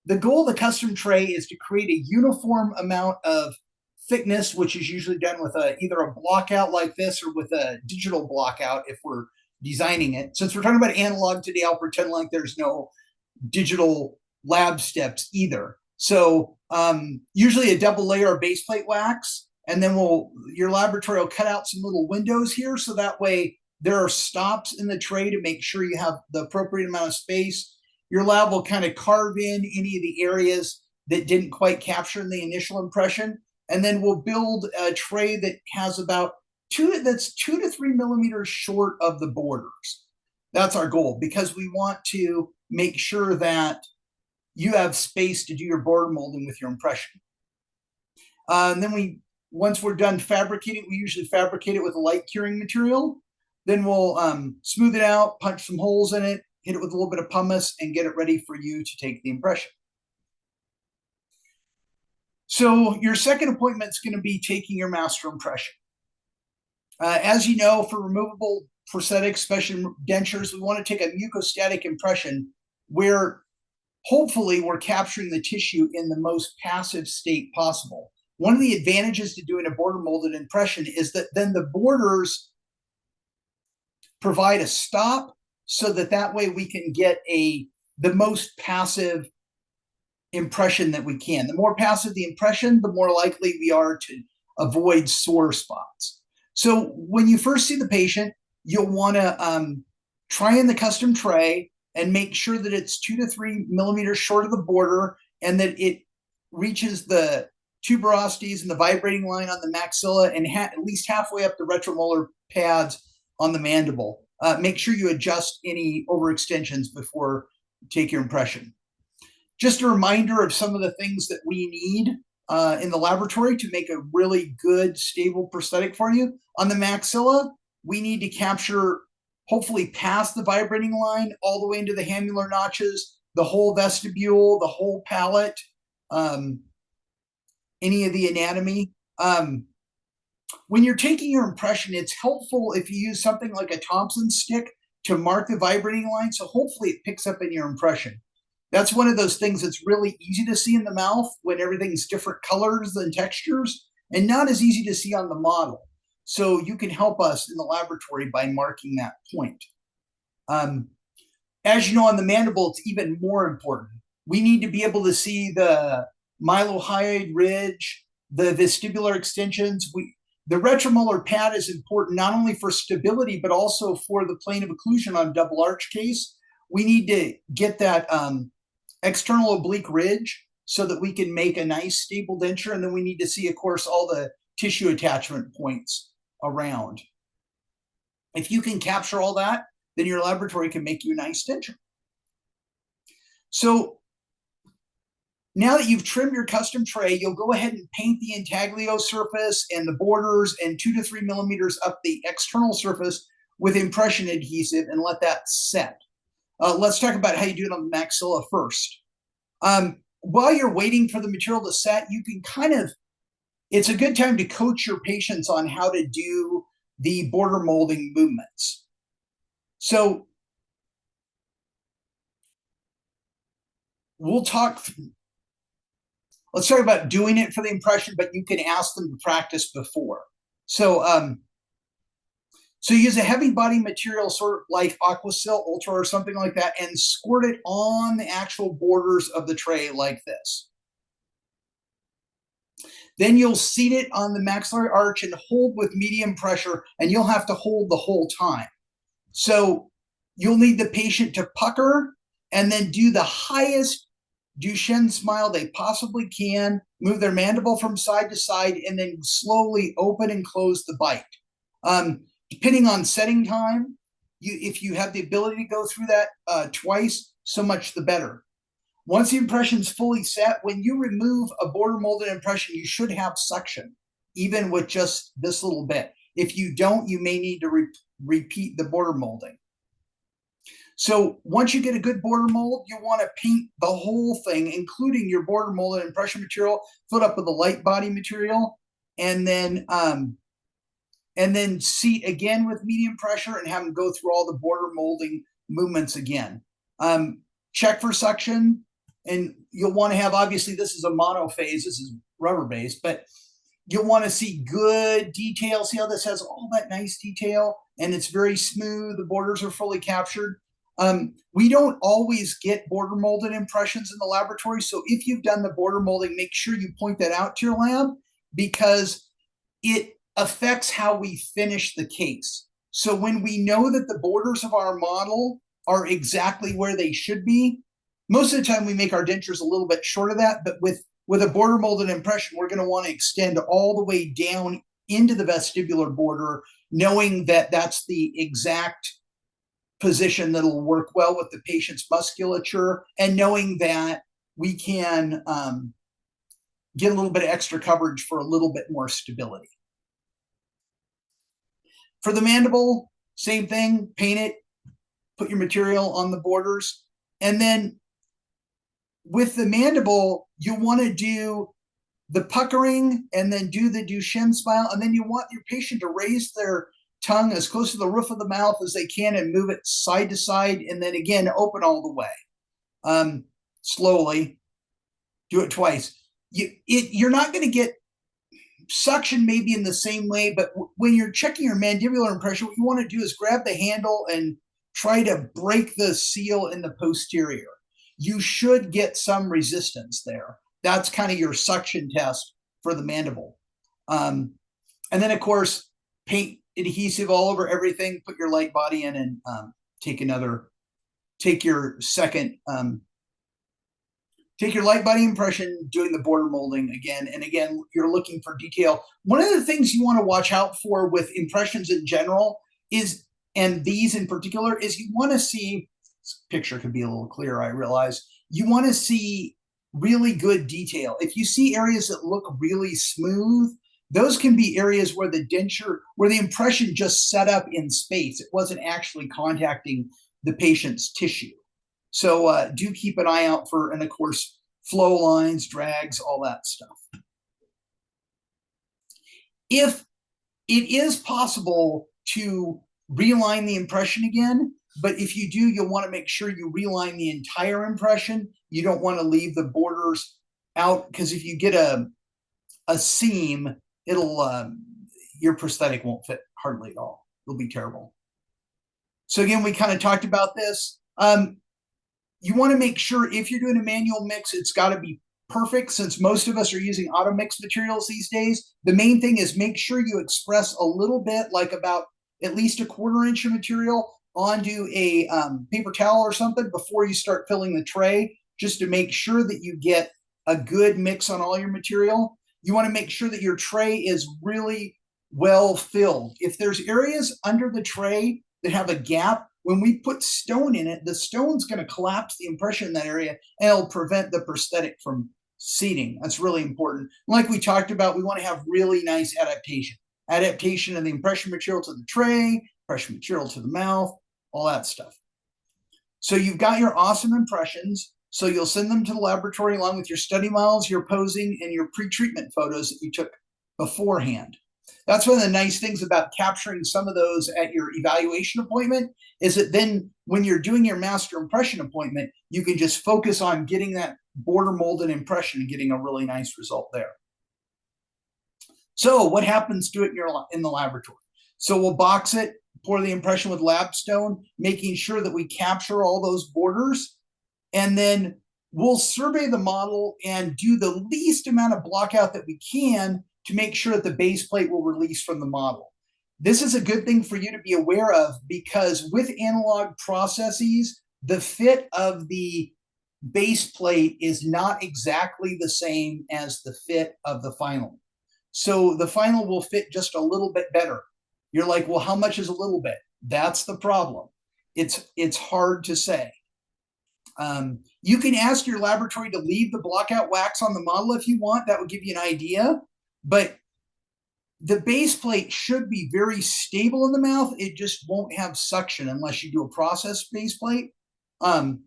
The goal of the custom tray is to create a uniform amount of thickness, which is usually done with either a blockout like this or with a digital blockout if we're designing it. Since we're talking about analog today, I'll pretend like there's no digital lab steps either. So usually a double layer of base plate wax, and then your laboratory will cut out some little windows here, so that way there are stops in the tray to make sure you have the appropriate amount of space. Your lab will kind of carve in any of the areas that didn't quite capture in the initial impression, and then we'll build a tray that has about 2 to 3 millimeters short of the borders. That's our goal, because we want to make sure that you have space to do your border molding with your impression. And then once we're done fabricating, we usually fabricate it with a light curing material. Then we'll smooth it out, punch some holes in it, hit it with a little bit of pumice, and get it ready for you to take the impression. So your second appointment is going to be taking your master impression. As you know, for removable prosthetics, especially dentures, we want to take a mucostatic impression where hopefully we're capturing the tissue in the most passive state possible. One of the advantages to doing a border molded impression is that then the borders provide a stop, so that way we can get the most passive impression that we can. The more passive the impression, the more likely we are to avoid sore spots. So when you first see the patient, you'll want to try in the custom tray and make sure that it's 2 to 3 millimeters short of the border, and that it reaches the tuberosities and the vibrating line on the maxilla, and at least halfway up the retromolar pads on the mandible. Make sure you adjust any overextensions before you take your impression. Just a reminder of some of the things that we need in the laboratory to make a really good, stable prosthetic for you. On the maxilla, we need to capture, hopefully past the vibrating line, all the way into the hamular notches, the whole vestibule, the whole palate, any of the anatomy. when you're taking your impression, it's helpful if you use something like a Thompson stick to mark the vibrating line. So hopefully it picks up in your impression. That's one of those things that's really easy to see in the mouth when everything's different colors and textures, and not as easy to see on the model. So you can help us in the laboratory by marking that point. As you know, on the mandible, it's even more important. We need to be able to see the mylohyoid ridge, the vestibular extensions. The retromolar pad is important not only for stability, but also for the plane of occlusion on double arch case. We need to get that external oblique ridge so that we can make a nice stable denture. And then we need to see, of course, all the tissue attachment points around. If you can capture all that, then your laboratory can make you a nice denture. So now that you've trimmed your custom tray, you'll go ahead and paint the intaglio surface and the borders and 2 to 3 millimeters up the external surface with impression adhesive and let that set. Let's talk about how you do it on the maxilla first. While you're waiting for the material to set, you can it's a good time to coach your patients on how to do the border molding movements. So let's talk about doing it for the impression, but you can ask them to practice before. So use a heavy body material, sort of like Aquasil Ultra or something like that, and squirt it on the actual borders of the tray like this. Then you'll seat it on the maxillary arch and hold with medium pressure, and you'll have to hold the whole time. So you'll need the patient to pucker and then do the highest Duchenne smile they possibly can, move their mandible from side to side, and then slowly open and close the bite. Depending on setting time, if you have the ability to go through that twice, so much the better. Once the impression's fully set, when you remove a border molded impression, you should have suction, even with just this little bit. If you don't, you may need to repeat the border molding. So once you get a good border mold, you want to paint the whole thing, including your border molded impression material, fill it up with a light body material, and then seat again with medium pressure and have them go through all the border molding movements again. Check for suction, and you'll want to have, obviously this is a monophase, this is rubber based, but you'll want to see good detail. See how this has all that nice detail and it's very smooth. The borders are fully captured. We don't always get border molded impressions in the laboratory. So if you've done the border molding, make sure you point that out to your lab, because it affects how we finish the case. So when we know that the borders of our model are exactly where they should be, most of the time we make our dentures a little bit short of that, but with a border molded impression, we're going to want to extend all the way down into the vestibular border, knowing that that's the exact position that'll work well with the patient's musculature, and knowing that we can get a little bit of extra coverage for a little bit more stability. For the mandible, same thing, paint it, put your material on the borders, and then with the mandible, you want to do the puckering and then do the Duchenne smile, and then you want your patient to raise their tongue as close to the roof of the mouth as they can and move it side to side, and then again open all the way. Slowly, do it twice. You're not going to get suction maybe in the same way, but when you're checking your mandibular impression, what you want to do is grab the handle and try to break the seal in the posterior. You should get some resistance there. That's kind of your suction test for the mandible. And then, of course, paint adhesive all over everything, put your light body in, and take your light body impression, doing the border molding again. And again, you're looking for detail. One of the things you want to watch out for with impressions in general is, and these in particular, is you want to see, this picture could be a little clearer, I realize, you want to see really good detail. If you see areas that look really smooth, those can be areas where the denture, where the impression just set up in space. It wasn't actually contacting the patient's tissue. So do keep an eye out for, and of course, flow lines, drags, all that stuff. If It is possible to realign the impression again, but if you do, you'll want to make sure you realign the entire impression. You don't want to leave the borders out, because if you get a seam, it'll your prosthetic won't fit hardly at all. It'll be terrible. So again, we kind of talked about this. You want to make sure if you're doing a manual mix, it's got to be perfect, since most of us are using auto mix materials these days. The main thing is make sure you express a little bit, like about at least a 1/4 inch of material onto a paper towel or something before you start filling the tray, just to make sure that you get a good mix on all your material. You want to make sure that your tray is really well filled. If there's areas under the tray that have a gap, when we put stone in it, the stone's going to collapse the impression in that area, and it'll prevent the prosthetic from seating. That's really important. Like we talked about, we want to have really nice adaptation of the impression material to the tray, impression material to the mouth, all that stuff. So you've got your awesome impressions. So you'll send them to the laboratory along with your study models, your posing, and your pre-treatment photos that you took beforehand. That's one of the nice things about capturing some of those at your evaluation appointment, is that then when you're doing your master impression appointment, you can just focus on getting that border molded impression and getting a really nice result there. So what happens to it in the laboratory? So we'll box it, pour the impression with lab stone, making sure that we capture all those borders, and then we'll survey the model and do the least amount of blockout that we can to make sure that the base plate will release from the model. This is a good thing for you to be aware of, because with analog processes, the fit of the base plate is not exactly the same as the fit of the final. So the final will fit just a little bit better. You're like, well, how much is a little bit? That's the problem. It's hard to say. You can ask your laboratory to leave the blockout wax on the model if you want. That would give you an idea. But the base plate should be very stable in the mouth. It just won't have suction unless you do a processed base plate. But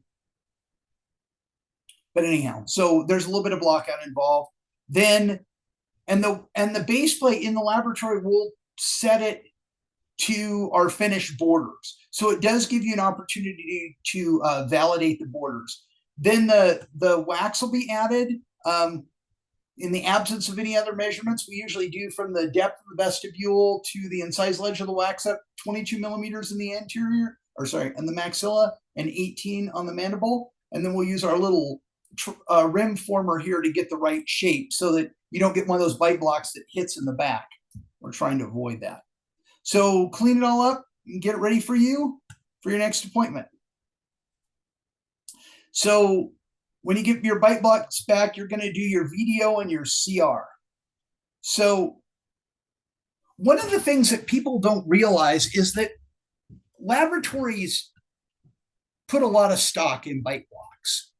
anyhow, so there's a little bit of blockout involved. Then, and the base plate in the laboratory, will set it to our finished borders. So it does give you an opportunity to validate the borders. Then the wax will be added. In the absence of any other measurements, we usually do from the depth of the vestibule to the incisal edge of the wax up 22 millimeters in the anterior, or sorry, in the maxilla, and 18 on the mandible. And then we'll use our little rim former here to get the right shape, so that you don't get one of those bite blocks that hits in the back. We're trying to avoid that. So clean it all up and get it ready for you for your next appointment. So when you get your bite blocks back, you're going to do your VDO and your CR. So one of the things that people don't realize is that laboratories put a lot of stock in bite blocks.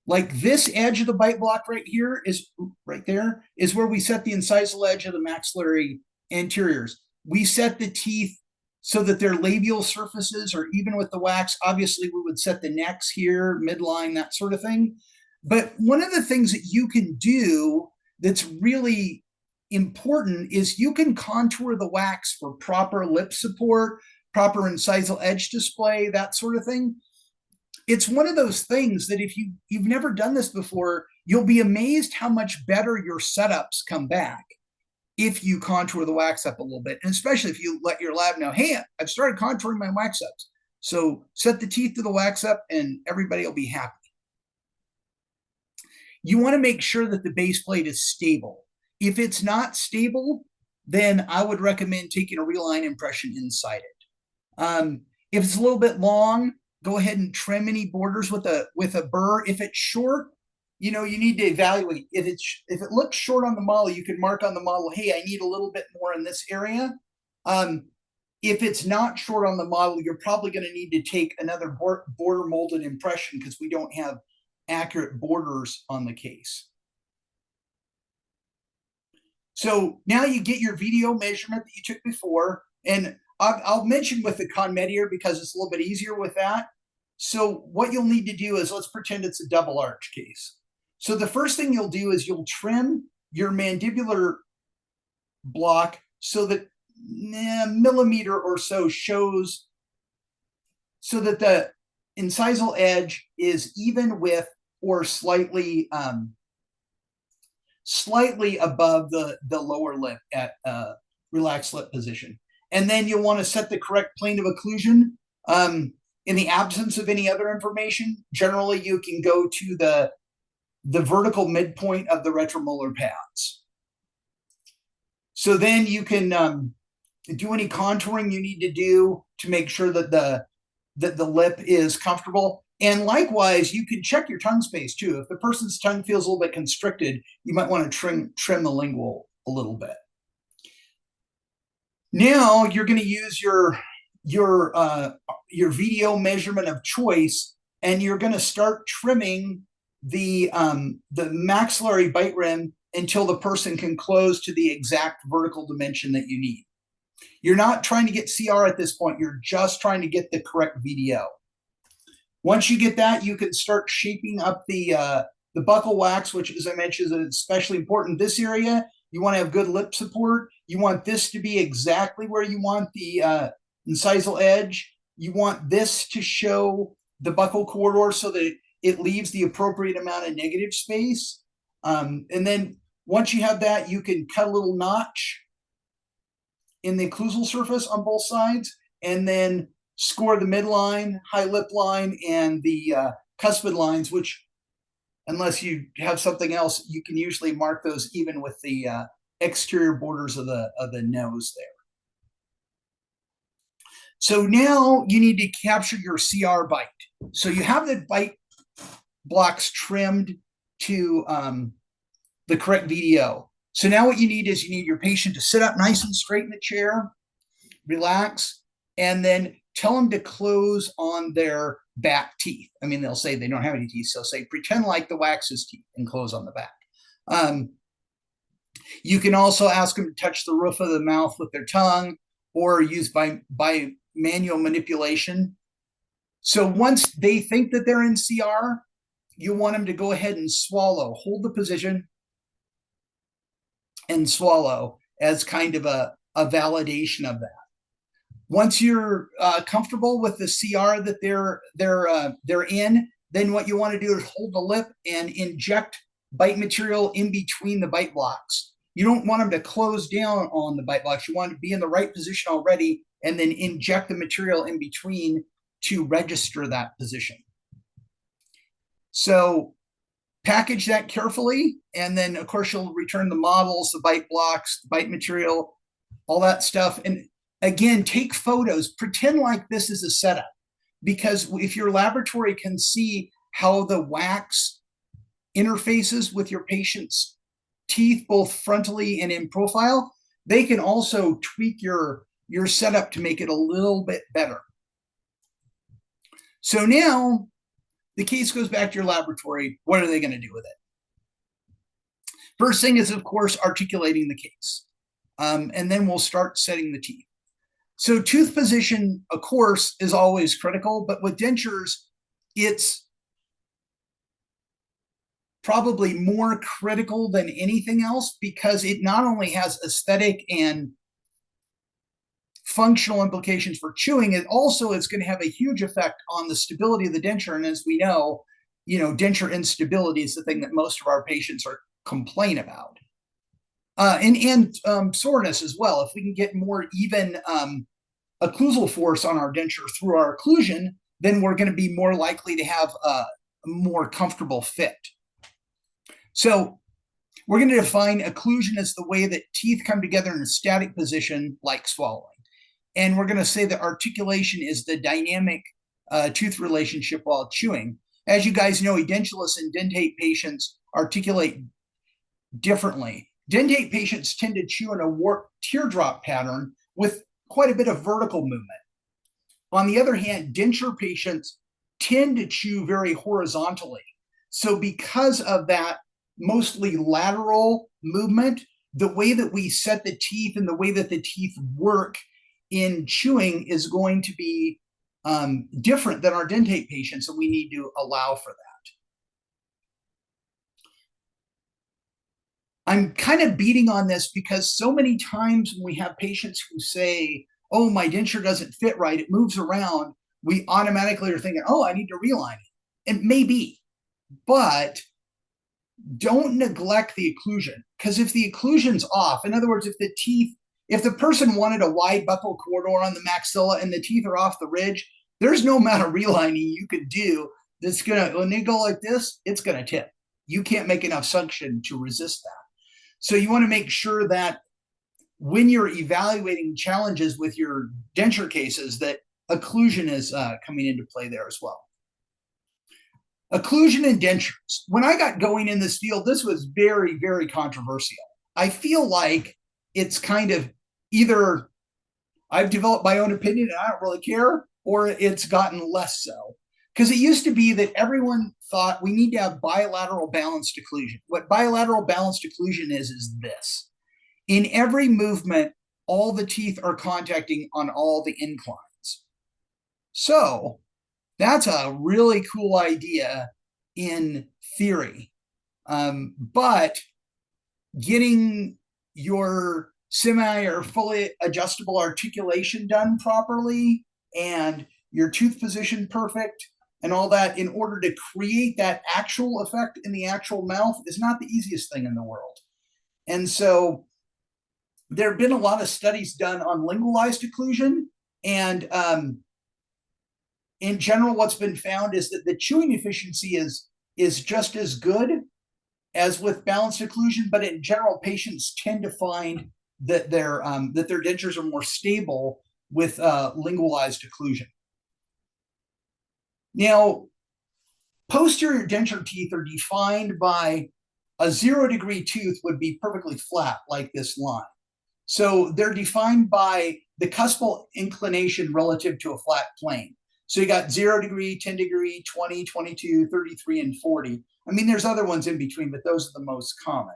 Like this edge of the bite block right here is right there is where we set the incisal edge of the maxillary anteriors. We set the teeth so that they're labial surfaces, or even with the wax, obviously we would set the necks here, midline, that sort of thing. But one of the things that you can do that's really important is you can contour the wax for proper lip support, proper incisal edge display, that sort of thing. It's one of those things that if you've never done this before, you'll be amazed how much better your setups come back if you contour the wax up a little bit, and especially if you let your lab know, hey, I've started contouring my wax ups. So set the teeth to the wax up and everybody will be happy. You want to make sure that the base plate is stable. If it's not stable, then I would recommend taking a reline impression inside it. If it's a little bit long, go ahead and trim any borders with a burr. If it's short, you need to evaluate. If it looks short on the model, you can mark on the model, hey, I need a little bit more in this area. If it's not short on the model, you're probably going to need to take another border molded impression, because we don't have accurate borders on the case. So now you get your VDO measurement that you took before, and I'll mention with the Conmed here because it's a little bit easier with that. So what you'll need to do is, let's pretend it's a double arch case. So the first thing you'll do is you'll trim your mandibular block so that millimeter or so shows so that the incisal edge is even with or slightly above the lower lip at relaxed lip position. And then you'll want to set the correct plane of occlusion. In the absence of any other information, generally you can go to the vertical midpoint of the retromolar pads. So then you can do any contouring you need to do to make sure that the lip is comfortable. And likewise, you can check your tongue space too. If the person's tongue feels a little bit constricted, you might want to trim the lingual a little bit. Now you're going to use your VDO measurement of choice, and you're going to start trimming the maxillary bite rim until the person can close to the exact vertical dimension that you need. You're not trying to get CR at this point. You're just trying to get the correct VDO. Once you get that, you can start shaping up the buccal wax, which, as I mentioned, is especially important. This area, you want to have good lip support. You want this to be exactly where you want the incisal edge. You want this to show the buccal corridor so that it leaves the appropriate amount of negative space. And then once you have that, you can cut a little notch in the occlusal surface on both sides, and then score the midline, high lip line, and the cuspid lines, which, unless you have something else, you can usually mark those even with the exterior borders of the nose there. So now you need to capture your CR bite. So you have the bite blocks trimmed to the correct VDO. So now what you need is you need your patient to sit up nice and straight in the chair, relax, and then tell them to close on their back teeth. I mean, they'll say they don't have any teeth, so say pretend like the wax is teeth and close on the back. You can also ask them to touch the roof of the mouth with their tongue, or use by manual manipulation. So once they think that they're in CR, you want them to go ahead and swallow, hold the position and swallow as kind of a validation of that. Once you're comfortable with the CR that they're in, then what you want to do is hold the lip and inject bite material in between the bite blocks. You don't want them to close down on the bite blocks. You want to be in the right position already, and then inject the material in between to register that position. So package that carefully, and then of course you'll return the models, the bite blocks, the bite material, all that stuff. And again, take photos, pretend like this is a setup, because if your laboratory can see how the wax interfaces with your patient's teeth, both frontally and in profile, they can also tweak your setup to make it a little bit better. So now the case goes back to your laboratory. What are they going to do with it? First thing is, of course, articulating the case. And then we'll start setting the teeth. So tooth position, of course, is always critical, but with dentures, it's probably more critical than anything else, because it not only has aesthetic and functional implications for chewing, it also is going to have a huge effect on the stability of the denture. And as we know, denture instability is the thing that most of our patients complain about. And soreness as well. If we can get more even occlusal force on our denture through our occlusion, then we're going to be more likely to have a more comfortable fit. So we're going to define occlusion as the way that teeth come together in a static position, like swallowing. And we're going to say that articulation is the dynamic tooth relationship while chewing. As you guys know, edentulous and dentate patients articulate differently. Dentate patients tend to chew in a warped teardrop pattern with quite a bit of vertical movement. On the other hand, denture patients tend to chew very horizontally. So because of that mostly lateral movement, the way that we set the teeth and the way that the teeth work in chewing is going to be different than our dentate patients, and we need to allow for I'm kind of beating on this because so many times when we have patients who say, oh, my denture doesn't fit right, it moves around, we automatically are thinking, oh, I need to realign it. It may be, but don't neglect the occlusion, because if the occlusion's off, in other words, if the person wanted a wide buccal corridor on the maxilla and the teeth are off the ridge, there's no amount of realigning you could do that's gonna, when they go like this, it's gonna tip. You can't make enough suction to resist that. So you want to make sure that when you're evaluating challenges with your denture cases, that occlusion is coming into play there as well. Occlusion and dentures. When I got going in this field, this was very, very controversial. I feel like it's kind of either I've developed my own opinion and I don't really care, or it's gotten less so. Because it used to be that everyone thought we need to have bilateral balanced occlusion. What bilateral balanced occlusion is this. In every movement, all the teeth are contacting on all the inclines. So that's a really cool idea in theory. But getting your semi or fully adjustable articulation done properly and your tooth position perfect and all that in order to create that actual effect in the actual mouth is not the easiest thing in the world. And so there have been a lot of studies done on lingualized occlusion, and in general, what's been found is that the chewing efficiency is just as good as with balanced occlusion, but in general, patients tend to find that their dentures are more stable with lingualized occlusion. Now, posterior denture teeth are defined by a 0-degree tooth would be perfectly flat like this line. So they're defined by the cuspal inclination relative to a flat plane. So you got 0-degree, 10-degree, 20, 22, 33, and 40. I mean, there's other ones in between, but those are the most common.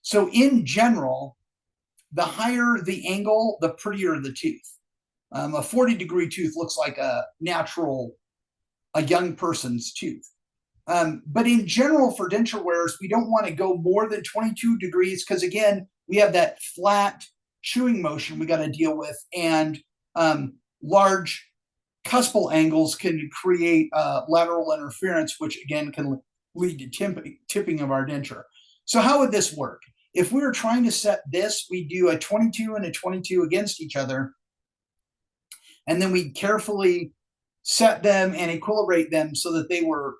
So in general, the higher the angle, the prettier the tooth. A 40-degree tooth looks like a young person's tooth. But in general, for denture wearers, we don't want to go more than 22 degrees because, again, we have that flat chewing motion we got to deal with, and large cuspal angles can create lateral interference, which again can lead to tipping of our denture. So how would this work? If we were trying to set this, we do a 22 and a 22 against each other, and then we carefully set them and equilibrate them so that they were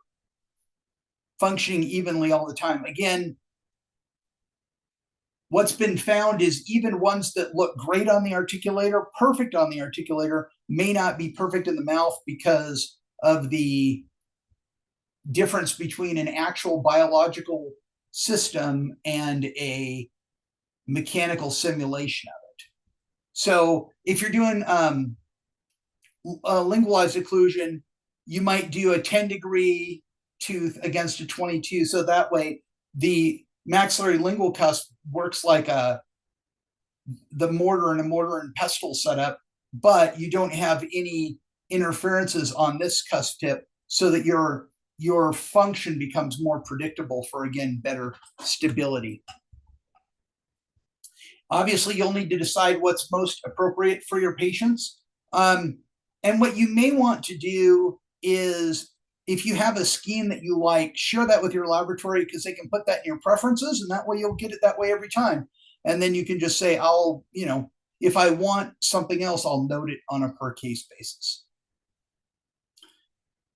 functioning evenly all the time. Again, what's been found is even ones that look great on the articulator, perfect on the articulator, may not be perfect in the mouth because of the difference between an actual biological system and a mechanical simulation of it. So if you're doing lingualized occlusion, you might do a 10-degree tooth against a 22. So that way the maxillary lingual cusp works like the mortar and pestle setup, but you don't have any interferences on this cusp tip so that your function becomes more predictable for, again, better stability. Obviously, you'll need to decide what's most appropriate for your patients. And what you may want to do is, if you have a scheme that you like, share that with your laboratory because they can put that in your preferences, and that way you'll get it that way every time. And then you can just say, if I want something else, I'll note it on a per case basis.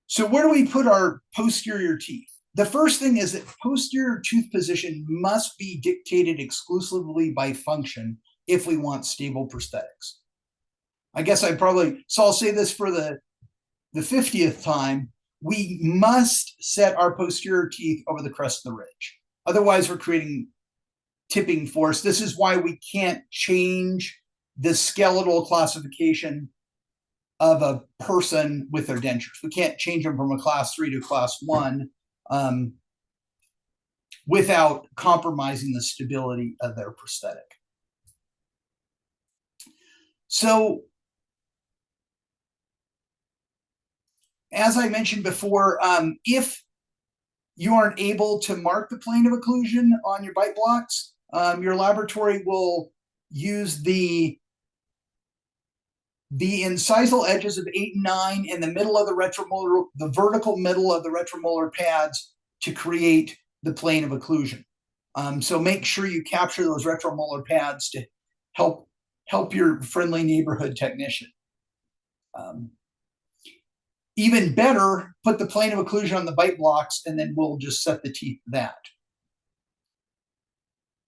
So where do we put our posterior teeth? The first thing is that posterior tooth position must be dictated exclusively by function if we want stable prosthetics. I guess I'll say this for the 50th time. We must set our posterior teeth over the crest of the ridge. Otherwise, we're creating tipping force. This is why we can't change the skeletal classification of a person with their dentures. We can't change them from a class 3 to class 1 without compromising the stability of their prosthetic. So, as I mentioned before, if you aren't able to mark the plane of occlusion on your bite blocks, your laboratory will use the incisal edges of 8 and 9 in the middle of the retromolar, the vertical middle of the retromolar pads to create the plane of occlusion. So make sure you capture those retromolar pads to help your friendly neighborhood technician. Even better, put the plane of occlusion on the bite blocks, and then we'll just set the teeth to that.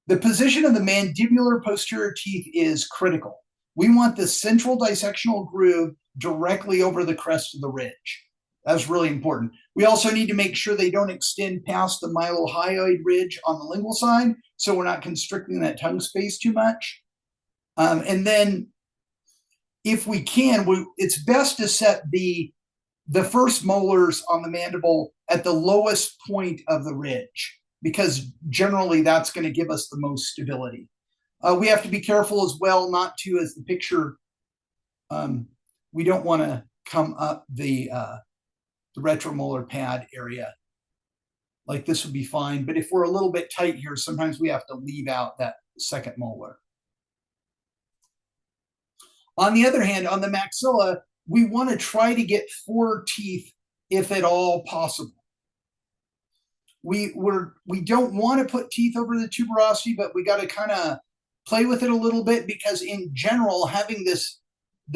The position of the mandibular posterior teeth is critical. We want the central dissectional groove directly over the crest of the ridge. That's really important. We also need to make sure they don't extend past the mylohyoid ridge on the lingual side, so we're not constricting that tongue space too much. And then, if we can, it's best to set the first molars on the mandible at the lowest point of the ridge, because generally that's going to give us the most stability. We have to be careful as well not to, as the picture, we don't want to come up the retromolar pad area. Like this would be fine, but if we're a little bit tight here, sometimes we have to leave out that second molar. On the other hand, on the maxilla, we want to try to get 4 teeth if at all possible. We don't want to put teeth over the tuberosity, but we got to kind of play with it a little bit, because in general, having this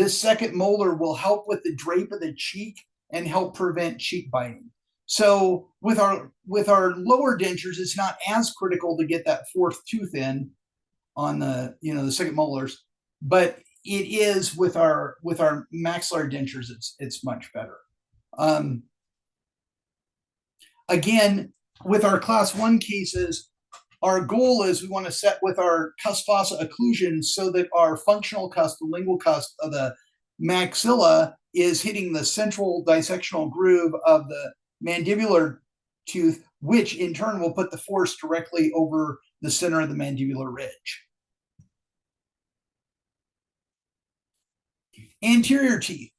second molar will help with the drape of the cheek and help prevent cheek biting. So with our lower dentures, it's not as critical to get that 4th tooth in on the the second molars, but it is with our maxillary dentures, it's much better. Again, with our class 1 cases, our goal is we want to set with our cusp fossa occlusion so that our functional cusp, the lingual cusp of the maxilla, is hitting the central dissectional groove of the mandibular tooth, which in turn will put the force directly over the center of the mandibular ridge. Anterior teeth.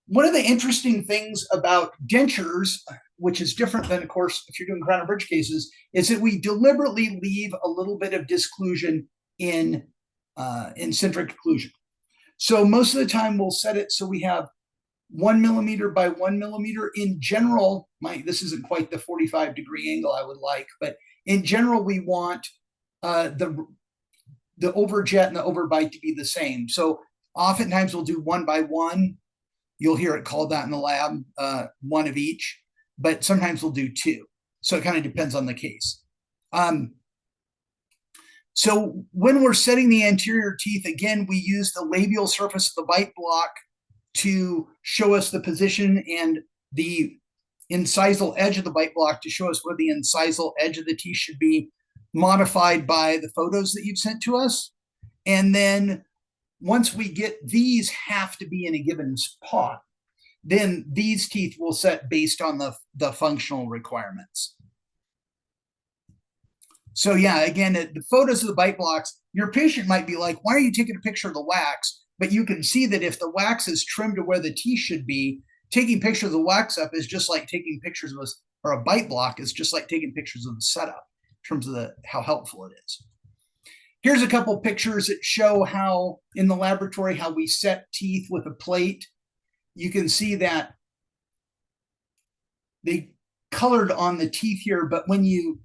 One of the interesting things about dentures, which is different than, of course, if you're doing crown and bridge cases, is that we deliberately leave a little bit of disclusion in centric occlusion. So most of the time we'll set it so we have 1 millimeter by 1 millimeter. In general, this isn't quite the 45-degree angle I would like, but in general, we want the overjet and the overbite to be the same. So oftentimes we'll do 1 by 1. You'll hear it called that in the lab, 1 of each, but sometimes we'll do 2. So it kind of depends on the case. So when we're setting the anterior teeth, again, we use the labial surface of the bite block to show us the position, and the incisal edge of the bite block to show us where the incisal edge of the teeth should be, modified by the photos that you've sent to us. And then once we get these have to be in a given spot, then these teeth will set based on the functional requirements. So yeah, again, the photos of the bite blocks, your patient might be like, why are you taking a picture of the wax? But you can see that if the wax is trimmed to where the teeth should be, taking pictures of the wax up is just like taking pictures of or a bite block is just like taking pictures of the setup in terms of how helpful it is. Here's a couple pictures that show how in the laboratory, how we set teeth with a plate. You can see that they colored on the teeth here, but when you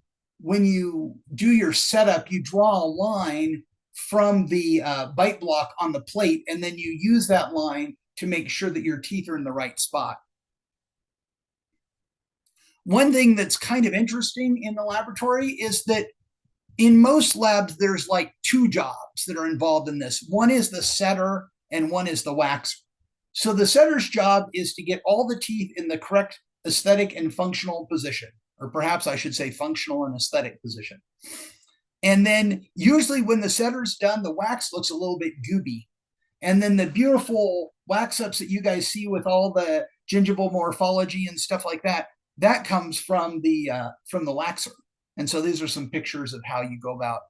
do your setup, you draw a line from the bite block on the plate, and then you use that line to make sure that your teeth are in the right spot. One thing that's kind of interesting in the laboratory is that in most labs, there's like 2 jobs that are involved in this. One is the setter and one is the waxer. So the setter's job is to get all the teeth in the correct aesthetic and functional position, or perhaps I should say functional and aesthetic position. And then usually when the setter's done, the wax looks a little bit gooby. And then the beautiful wax ups that you guys see with all the gingival morphology and stuff like that, that comes from the waxer. And so these are some pictures of how you go about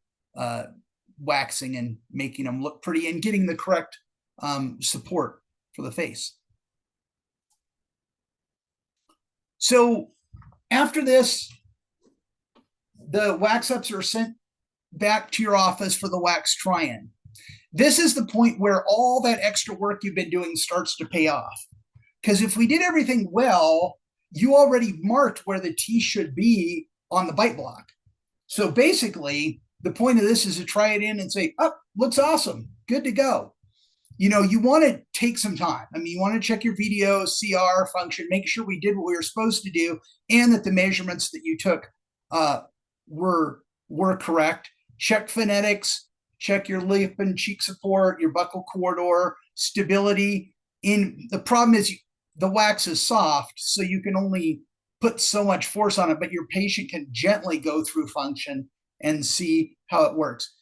waxing and making them look pretty and getting the correct support for the face. So after this, the wax ups are sent back to your office for the wax try-in. This is the point where all that extra work you've been doing starts to pay off. Because if we did everything well, you already marked where the teeth should be on the bite block. So basically, the point of this is to try it in and say, oh, looks awesome, good to go. You know, you want to take some time. I mean, you want to check your video, CR function, make sure we did what we were supposed to do, and that the measurements that you took were correct. Check phonetics, check your lip and cheek support, your buccal corridor, stability. The problem is the wax is soft, so you can only put so much force on it, but your patient can gently go through function and see how it works.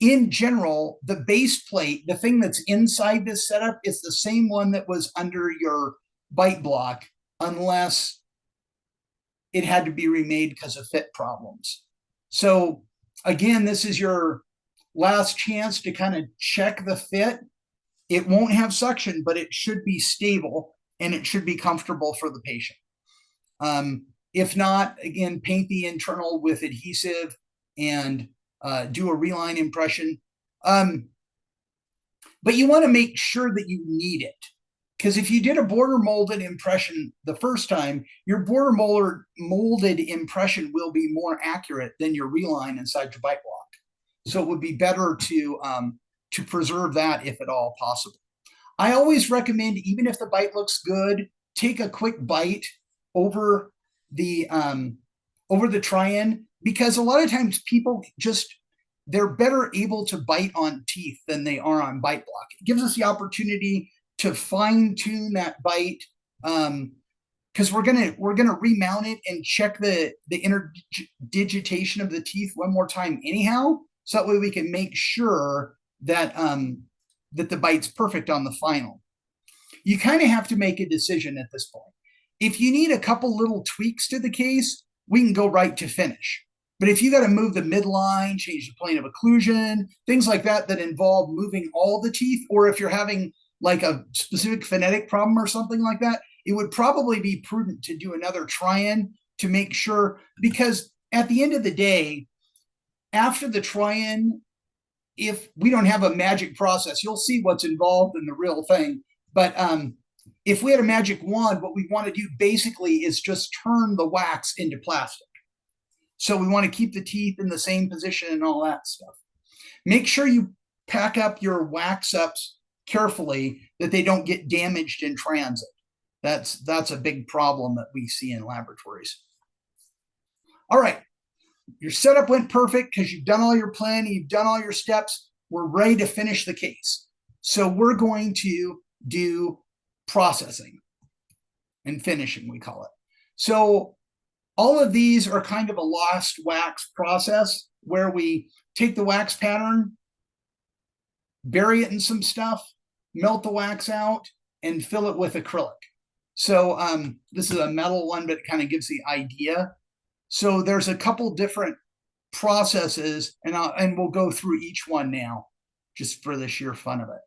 In general, the base plate, the thing that's inside this setup, is the same one that was under your bite block, unless it had to be remade because of fit problems. So again, this is your last chance to kind of check the fit. It won't have suction, but it should be stable and it should be comfortable for the patient. If not, again, paint the internal with adhesive and do a reline impression. But you want to make sure that you need it. Because if you did a border molded impression the first time, your border molded impression will be more accurate than your reline inside your bite block. So it would be better to preserve that if at all possible. I always recommend, even if the bite looks good, take a quick bite over the try-in, because a lot of times people they're better able to bite on teeth than they are on bite block. It gives us the opportunity to fine tune that bite, because we're gonna remount it and check the interdigitation of the teeth one more time anyhow, so that way we can make sure that that the bite's perfect on the final. You kind of have to make a decision at this point. If you need a couple little tweaks to the case, we can go right to finish. But if you got to move the midline, change the plane of occlusion, things like that involve moving all the teeth, or if you're having like a specific phonetic problem or something like that, it would probably be prudent to do another try-in to make sure, because at the end of the day, after the try-in, if we don't have a magic process, you'll see what's involved in the real thing. But if we had a magic wand, what we want to do basically is just turn the wax into plastic. So we want to keep the teeth in the same position and all that stuff. Make sure you pack up your wax ups carefully, that they don't get damaged in transit. That's a big problem that we see in laboratories. All right, your setup went perfect because you've done all your planning, you've done all your steps. We're ready to finish the case. So we're going to do processing and finishing, we call it. So all of these are kind of a lost wax process where we take the wax pattern, bury it in some stuff, melt the wax out, and fill it with acrylic. So this is a metal one, but it kind of gives the idea. So there's a couple different processes, and we'll go through each one now, just for the sheer fun of it.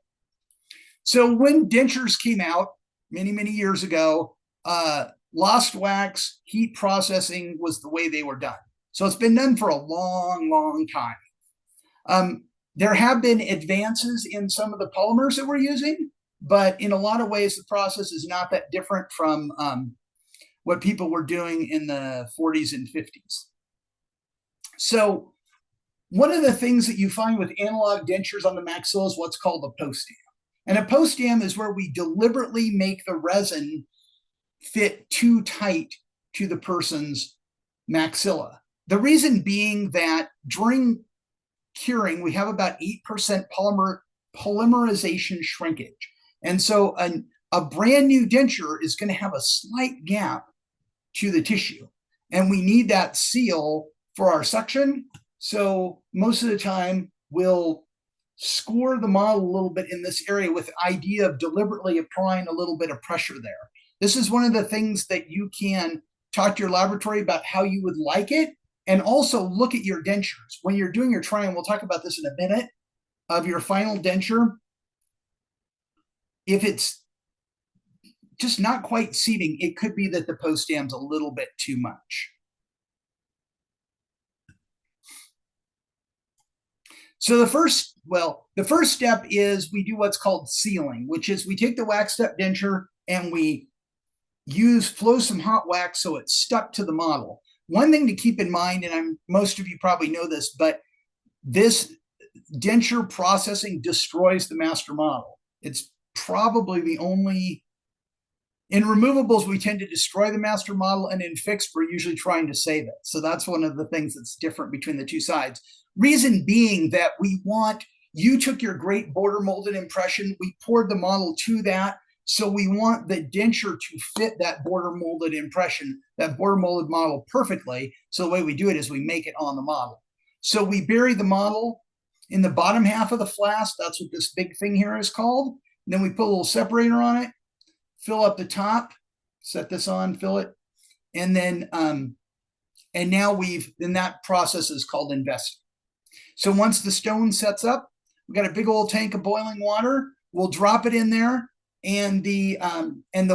So when dentures came out many, many years ago, lost wax heat processing was the way they were done. So it's been done for a long, long time. There have been advances in some of the polymers that we're using, but in a lot of ways, the process is not that different from what people were doing in the 40s and 50s. So one of the things that you find with analog dentures on the maxilla is what's called a post dam. And a post dam is where we deliberately make the resin fit too tight to the person's maxilla. The reason being that during curing, we have about 8% polymerization shrinkage. And so a brand new denture is going to have a slight gap to the tissue. And we need that seal for our suction. So most of the time, we'll score the model a little bit in this area with the idea of deliberately applying a little bit of pressure there. This is one of the things that you can talk to your laboratory about how you would like it, and also look at your dentures. When you're doing your try-in, we'll talk about this in a minute, of your final denture. If it's just not quite seating, it could be that the post dam's a little bit too much. So the first step is we do what's called sealing, which is we take the waxed up denture and we flow some hot wax so it's stuck to the model. One thing to keep in mind, and most of you probably know this, but this denture processing destroys the master model. It's probably the only, in removables, we tend to destroy the master model, and in fixed, we're usually trying to save it. So that's one of the things that's different between the two sides. Reason being that you took your great border molded impression, we poured the model to that. So we want the denture to fit that border molded impression, that border molded model perfectly. So the way we do it is we make it on the model. So we bury the model in the bottom half of the flask. That's what this big thing here is called. And then we put a little separator on it, fill up the top, set this on, fill it. And then, and now then that process is called investing. So once the stone sets up, we've got a big old tank of boiling water. We'll drop it in there, and the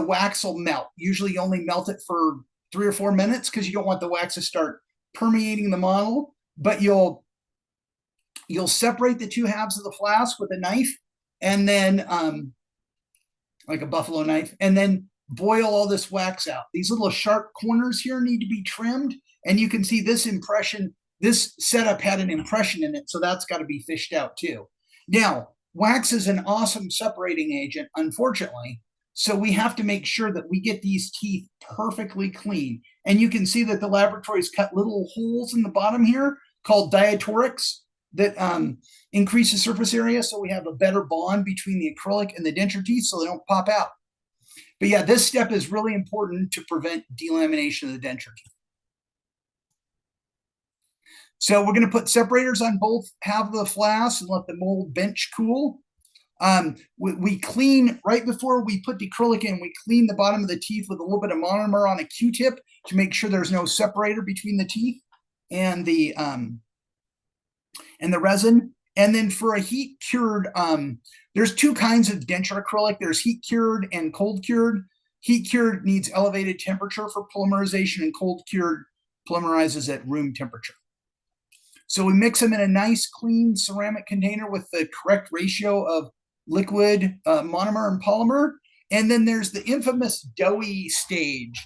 wax will melt. Usually you only melt it for 3 or 4 minutes because you don't want the wax to start permeating the model, but you'll separate the two halves of the flask with a knife, and then like a buffalo knife, and then boil all this wax out. These little sharp corners here need to be trimmed, and you can see this impression, this setup had an impression in it, so that's got to be fished out too. Now, wax is an awesome separating agent, unfortunately, so we have to make sure that we get these teeth perfectly clean. And you can see that the laboratories cut little holes in the bottom here called diatorics that increase the surface area, so we have a better bond between the acrylic and the denture teeth so they don't pop out. But yeah, this step is really important to prevent delamination of the denture teeth. So we're going to put separators on both halves of the flask and let the mold bench cool. We clean, right before we put the acrylic in, we clean the bottom of the teeth with a little bit of monomer on a Q-tip to make sure there's no separator between the teeth and the resin. And then for a heat cured, there's 2 kinds of denture acrylic. There's heat cured and cold cured. Heat cured needs elevated temperature for polymerization, and cold cured polymerizes at room temperature. So we mix them in a nice clean ceramic container with the correct ratio of liquid, monomer, and polymer. And then there's the infamous doughy stage.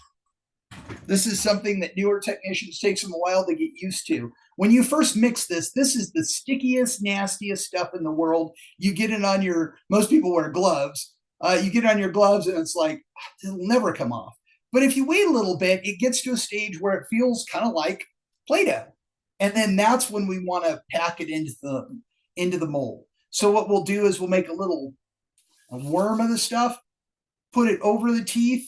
This is something that newer technicians takes them a while to get used to. When you first mix this is the stickiest, nastiest stuff in the world. You get it on most people wear gloves. You get it on your gloves and it's like, it'll never come off. But if you wait a little bit, it gets to a stage where it feels kind of like Play-Doh. And then that's when we want to pack it into the mold. So what we'll do is we'll make a worm of the stuff, put it over the teeth,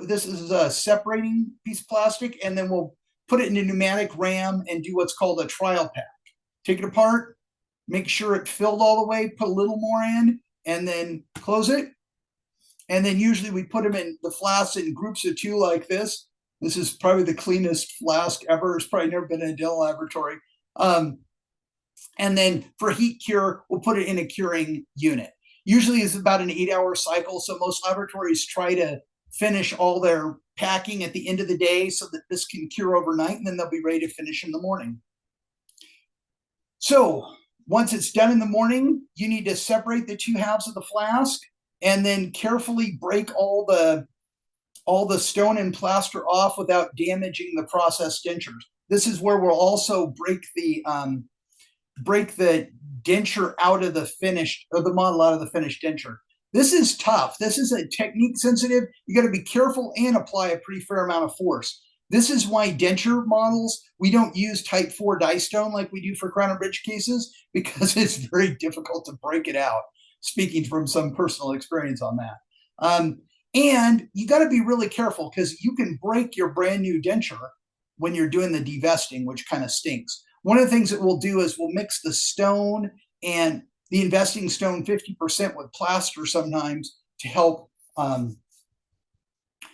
this is a separating piece of plastic, and then we'll put it in a pneumatic ram and do what's called a trial pack. Take it apart, make sure it filled all the way, put a little more in, and then close it. And then usually we put them in the flasks in groups of 2 like this. This is probably the cleanest flask ever. It's probably never been in a dental laboratory. And then for heat cure, we'll put it in a curing unit. Usually it's about an 8-hour cycle. So most laboratories try to finish all their packing at the end of the day so that this can cure overnight, and then they'll be ready to finish in the morning. So once it's done in the morning, you need to separate the 2 halves of the flask and then carefully break all the stone and plaster off without damaging the processed dentures. This is where we'll also break the denture out of the model out of the finished denture. This is tough. This is a technique sensitive. You got to be careful and apply a pretty fair amount of force. This is why denture models, we don't use type 4 die stone like we do for crown and bridge cases, because it's very difficult to break it out, speaking from some personal experience on that. And you got to be really careful because you can break your brand new denture when you're doing the devesting, which kind of stinks. One of the things that we'll do is we'll mix the stone and the investing stone 50% with plaster sometimes to help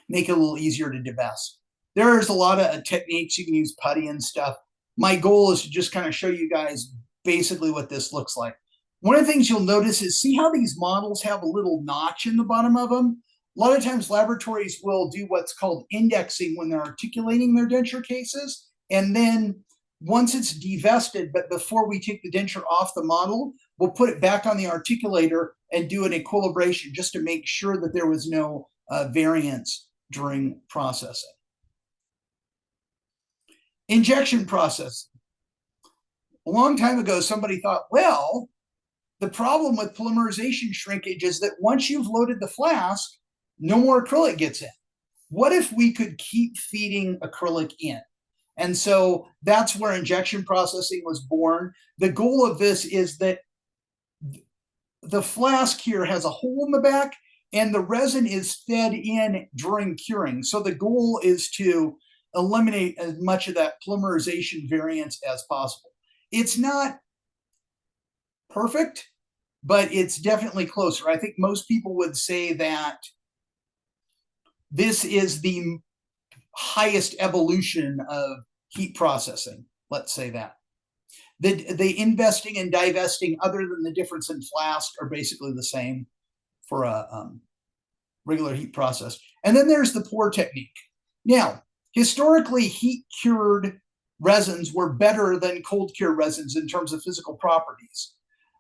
make it a little easier to divest. There's a lot of techniques. You can use putty and stuff. My goal is to just kind of show you guys basically what this looks like. One of the things you'll notice is, see how these models have a little notch in the bottom of them? A lot of times laboratories will do what's called indexing when they're articulating their denture cases, and then once it's devested, but before we take the denture off the model, we'll put it back on the articulator and do an equilibration just to make sure that there was no variance during processing. Injection process. A long time ago, somebody thought, well, the problem with polymerization shrinkage is that once you've loaded the flask, no more acrylic gets in. What if we could keep feeding acrylic in? And so that's where injection processing was born. The goal of this is that the flask here has a hole in the back and the resin is fed in during curing. So the goal is to eliminate as much of that polymerization variance as possible. It's not perfect, but it's definitely closer. I think most people would say that this is the highest evolution of heat processing. Let's say that. The investing and divesting, other than the difference in flask, are basically the same for a regular heat process. And then there's the pour technique. Now, historically, heat cured resins were better than cold cure resins in terms of physical properties.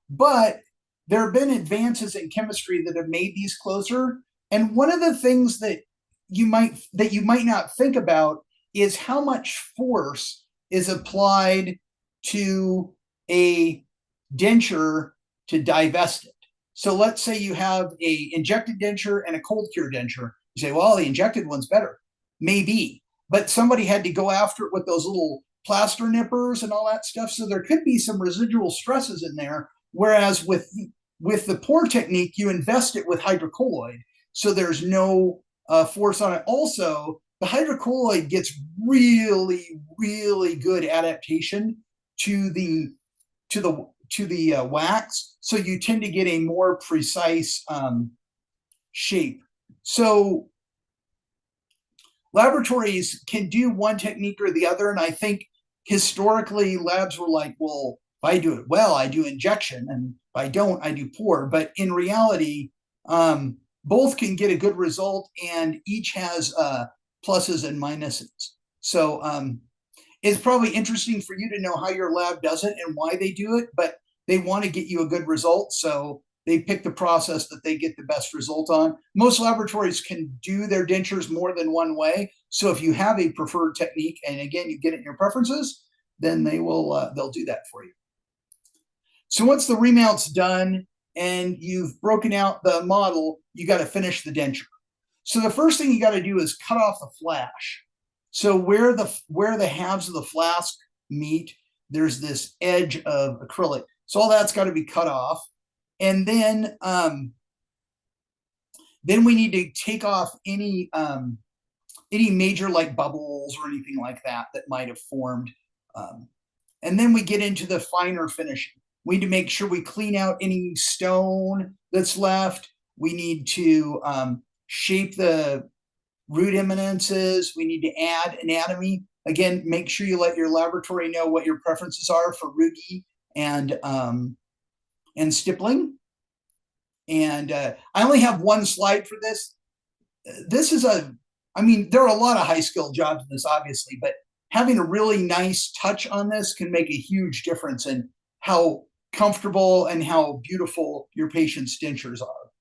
But there have been advances in chemistry that have made these closer. And one of the things that you might not think about is how much force is applied to a denture to divest it. So let's say you have a injected denture and a cold cure denture. You say, well, the injected one's better. Maybe, but somebody had to go after it with those little plaster nippers and all that stuff. So there could be some residual stresses in there. Whereas with the pour technique, you invest it with hydrocolloid. So there's no force on it. Also, the hydrocolloid gets really, really good adaptation to the wax. So you tend to get a more precise shape. So laboratories can do one technique or the other. And I think historically labs were like, well, if I do it well, I do injection. And if I don't, I do pour. But in reality, both can get a good result and each has pluses and minuses. So it's probably interesting for you to know how your lab does it and why they do it, but they want to get you a good result. So they pick the process that they get the best result on. Most laboratories can do their dentures more than one way. So if you have a preferred technique, and again, you get it in your preferences, then they'll do that for you. So once the remount's done and you've broken out the model, you got to finish the denture. So the first thing you got to do is cut off the flash. So where the halves of the flask meet, there's this edge of acrylic. So all that's got to be cut off. And then we need to take off any major like bubbles or anything like that might have formed. And then we get into the finer finishing. We need to make sure we clean out any stone that's left. We need to shape the root eminences. We need to add anatomy. Again, make sure you let your laboratory know what your preferences are for Rugi and stippling. And I only have one slide for this. This is there are a lot of high skill jobs in this, obviously, but having a really nice touch on this can make a huge difference in how comfortable and how beautiful your patient's dentures are.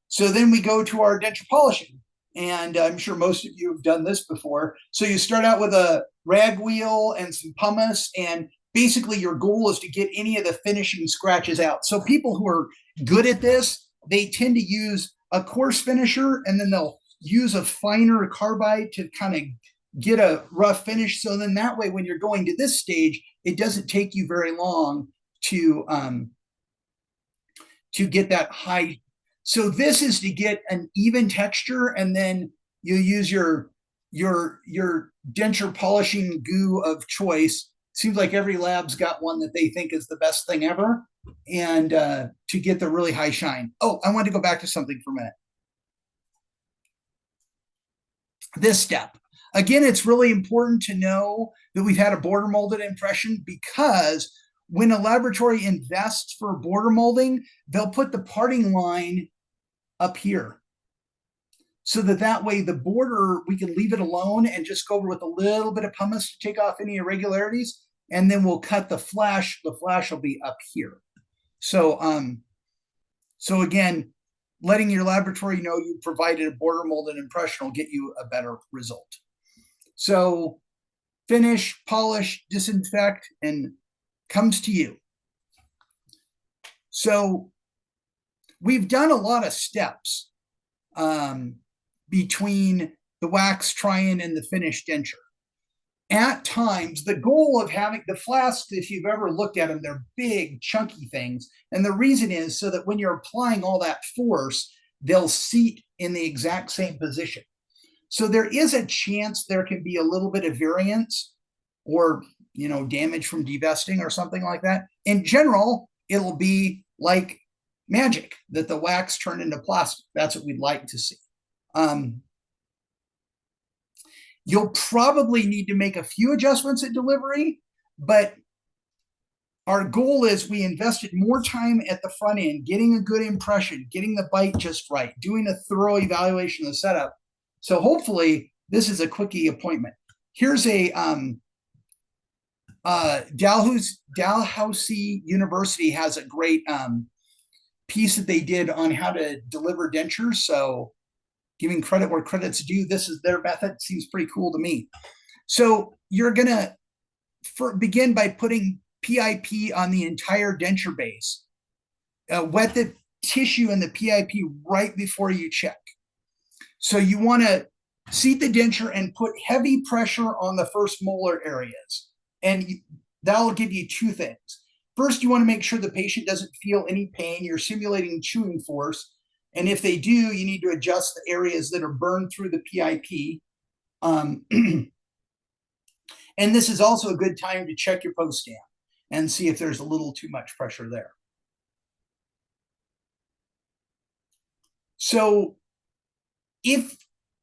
So then we go to our denture polishing. And I'm sure most of you have done this before. So you start out with a rag wheel and some pumice, and basically your goal is to get any of the finishing scratches out. So people who are good at this, they tend to use a coarse finisher, and then they'll use a finer carbide to kind of get a rough finish. So then that way, when you're going to this stage, it doesn't take you very long to get that high. So this is to get an even texture, and then you use your denture polishing goo of choice. Seems like every lab's got one that they think is the best thing ever, and to get the really high shine. Oh, I want to go back to something for a minute. This step. Again, it's really important to know that we've had a border molded impression, because when a laboratory invests for border molding, they'll put the parting line up here. so that way the border, we can leave it alone and just go over with a little bit of pumice to take off any irregularities. And then we'll cut the flash. The flash will be up here. So, so again, letting your laboratory know you provided a border molded impression will get you a better result. So finish, polish, disinfect, and comes to you. So we've done a lot of steps between the wax try-in and the finished denture. At times, the goal of having the flasks, if you've ever looked at them, they're big, chunky things. And the reason is so that when you're applying all that force, they'll seat in the exact same position. So there is a chance there can be a little bit of variance or, you know, damage from devesting or something like that. In general, it'll be like magic that the wax turned into plastic. That's what we'd like to see. You'll probably need to make a few adjustments at delivery, but our goal is we invested more time at the front end, getting a good impression, getting the bite just right, doing a thorough evaluation of the setup. So hopefully this is a quickie appointment. Here's a Dalhousie University has a great piece that they did on how to deliver dentures. So giving credit where credit's due, this is their method. Seems pretty cool to me. So you're gonna begin by putting PIP on the entire denture base. Wet the tissue in the PIP right before you check. So you want to seat the denture and put heavy pressure on the first molar areas. And that'll give you two things. First, you want to make sure the patient doesn't feel any pain. You're simulating chewing force. And if they do, you need to adjust the areas that are burned through the PIP. And this is also a good time to check your post stamp and see if there's a little too much pressure there. So if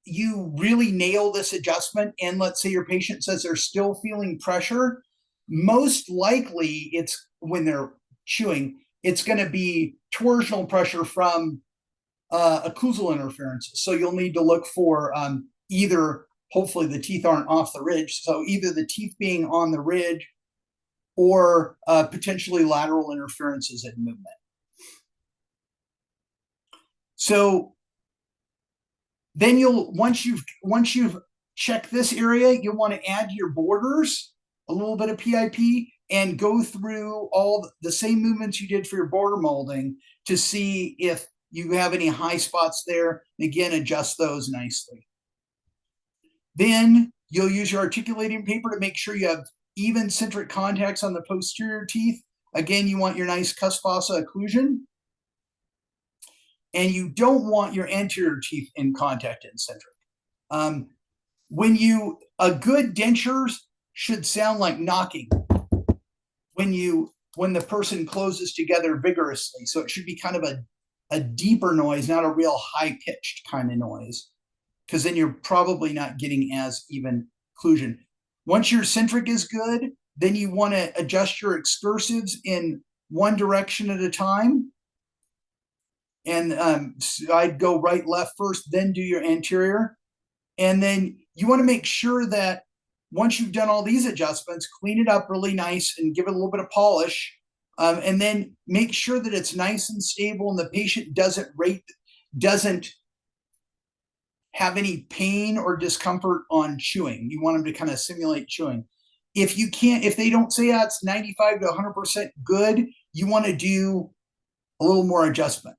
you really nail this adjustment and let's say your patient says they're still feeling pressure, most likely it's when they're chewing, it's going to be torsional pressure from occlusal interferences. So you'll need to look for either, hopefully the teeth aren't off the ridge, so either the teeth being on the ridge or potentially lateral interferences in movement. So then you'll, once you've checked this area, you'll want to add to your borders a little bit of PIP and go through all the same movements you did for your border molding to see if you have any high spots there. Again, adjust those nicely. Then you'll use your articulating paper to make sure you have even centric contacts on the posterior teeth. Again, you want your nice cusp fossa occlusion. And you don't want your anterior teeth in contact in centric. A good dentures should sound like knocking when the person closes together vigorously. So it should be kind of a deeper noise, not a real high-pitched kind of noise, because then you're probably not getting as even occlusion. Once your centric is good, then you want to adjust your excursives in one direction at a time. And so I'd go right, left first, then do your anterior. And then you want to make sure that once you've done all these adjustments, clean it up really nice and give it a little bit of polish. And then make sure that it's nice and stable and the patient doesn't have any pain or discomfort on chewing. You want them to kind of simulate chewing. If they don't say it's 95 to 100% good, you want to do a little more adjustment.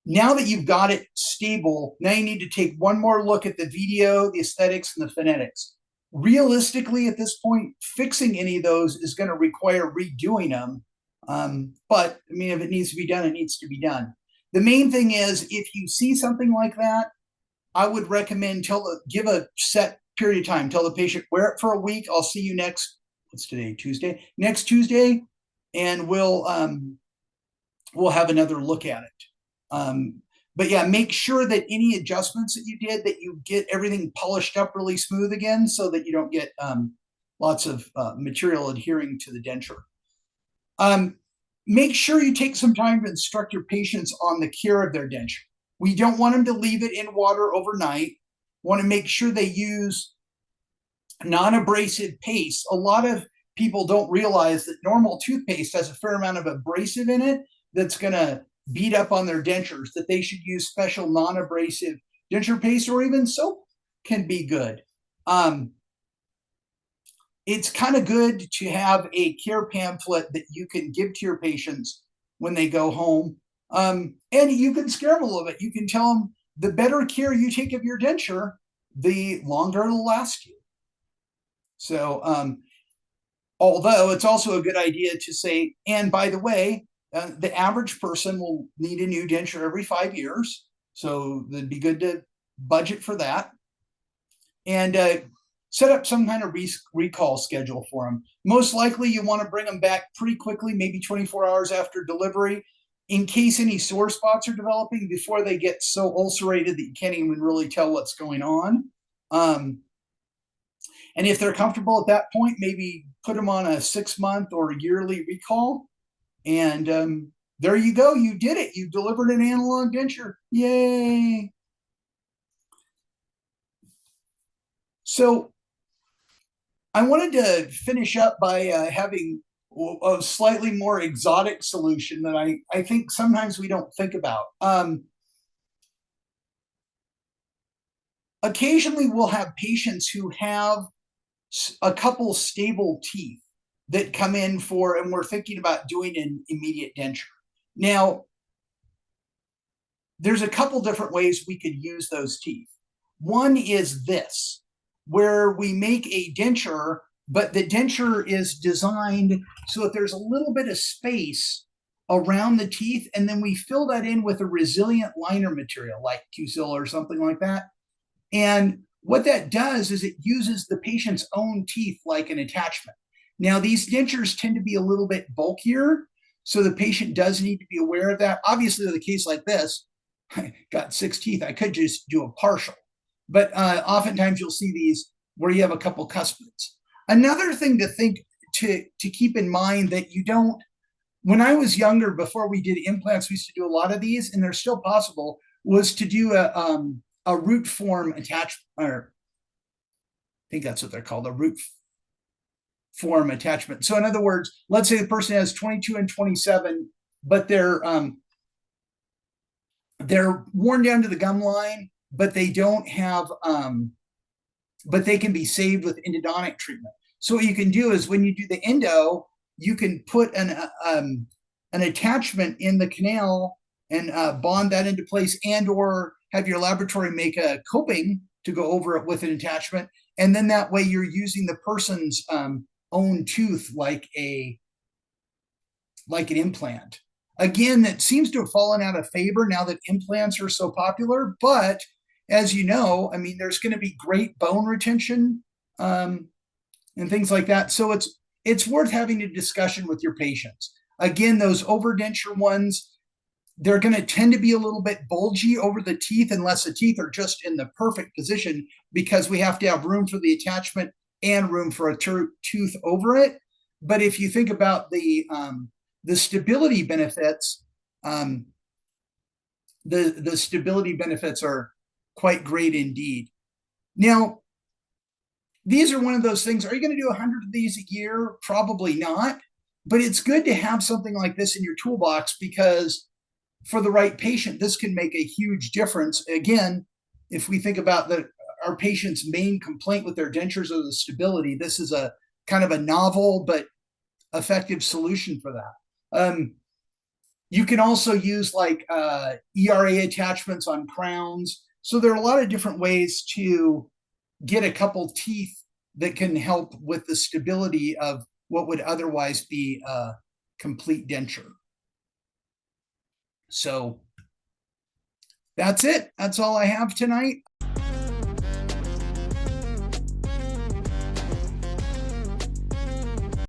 Now that you've got it stable, now you need to take one more look at the video, the aesthetics, and the phonetics. Realistically, at this point, fixing any of those is going to require redoing them. But I mean, if it needs to be done, it needs to be done. The main thing is, if you see something like that, I would recommend give a set period of time. Tell the patient, wear it for a week. I'll see you what's today, Tuesday? Next Tuesday, and we'll have another look at it. But yeah, make sure that any adjustments that you did, that you get everything polished up really smooth again so that you don't get lots of material adhering to the denture. Make sure you take some time to instruct your patients on the care of their denture. We don't want them to leave it in water overnight. Want to make sure they use non-abrasive paste. A lot of people don't realize that normal toothpaste has a fair amount of abrasive in it that's going to beat up on their dentures, that they should use special non-abrasive denture paste, or even soap can be good. It's kind of good to have a care pamphlet that you can give to your patients when they go home. And you can scare them a little bit. You can tell them the better care you take of your denture, the longer it'll last you. So, although it's also a good idea to say, and by the way, the average person will need a new denture every 5 years. So it'd be good to budget for that. And set up some kind of recall schedule for them. Most likely you want to bring them back pretty quickly, maybe 24 hours after delivery, in case any sore spots are developing before they get so ulcerated that you can't even really tell what's going on. And if they're comfortable at that point, maybe put them on a 6-month or yearly recall. And there you go. You did it. You delivered an analog denture. Yay. So I wanted to finish up by having a slightly more exotic solution that I think sometimes we don't think about. Occasionally we'll have patients who have a couple stable teeth that come in for, and we're thinking about doing an immediate denture. Now, there's a couple different ways we could use those teeth. One is this, where we make a denture, but the denture is designed so that there's a little bit of space around the teeth, and then we fill that in with a resilient liner material like Q-Sil or something like that. And what that does is it uses the patient's own teeth like an attachment. Now, these dentures tend to be a little bit bulkier, so the patient does need to be aware of that. Obviously, with a case like this, I got 6 teeth, I could just do a partial. But oftentimes you'll see these where you have a couple cuspids. Another thing to think to keep in mind that you don't, when I was younger, before we did implants, we used to do a lot of these, and they're still possible, was to do a root form attachment, or I think that's what they're called, a root form attachment. So in other words, let's say the person has 22 and 27, but they're worn down to the gum line, but they don't have, but they can be saved with endodontic treatment. So what you can do is when you do the endo, you can put an attachment in the canal and bond that into place, and or have your laboratory make a coping to go over it with an attachment. And then that way you're using the person's own tooth like an implant. Again, that seems to have fallen out of favor now that implants are so popular. But as you know, I mean, there's going to be great bone retention and things like that. So it's worth having a discussion with your patients. Again, those overdenture ones, they're going to tend to be a little bit bulgy over the teeth unless the teeth are just in the perfect position, because we have to have room for the attachment and room for a tooth over it. But if you think about the stability benefits, the stability benefits are quite great indeed. Now, these are one of those things. Are you going to do 100 of these a year? Probably not. But it's good to have something like this in your toolbox, because for the right patient, this can make a huge difference. Again, if we think about our patient's main complaint with their dentures or the stability, this is a kind of a novel but effective solution for that. You can also use like ERA attachments on crowns. So there are a lot of different ways to get a couple teeth that can help with the stability of what would otherwise be a complete denture. So that's it. That's all I have tonight.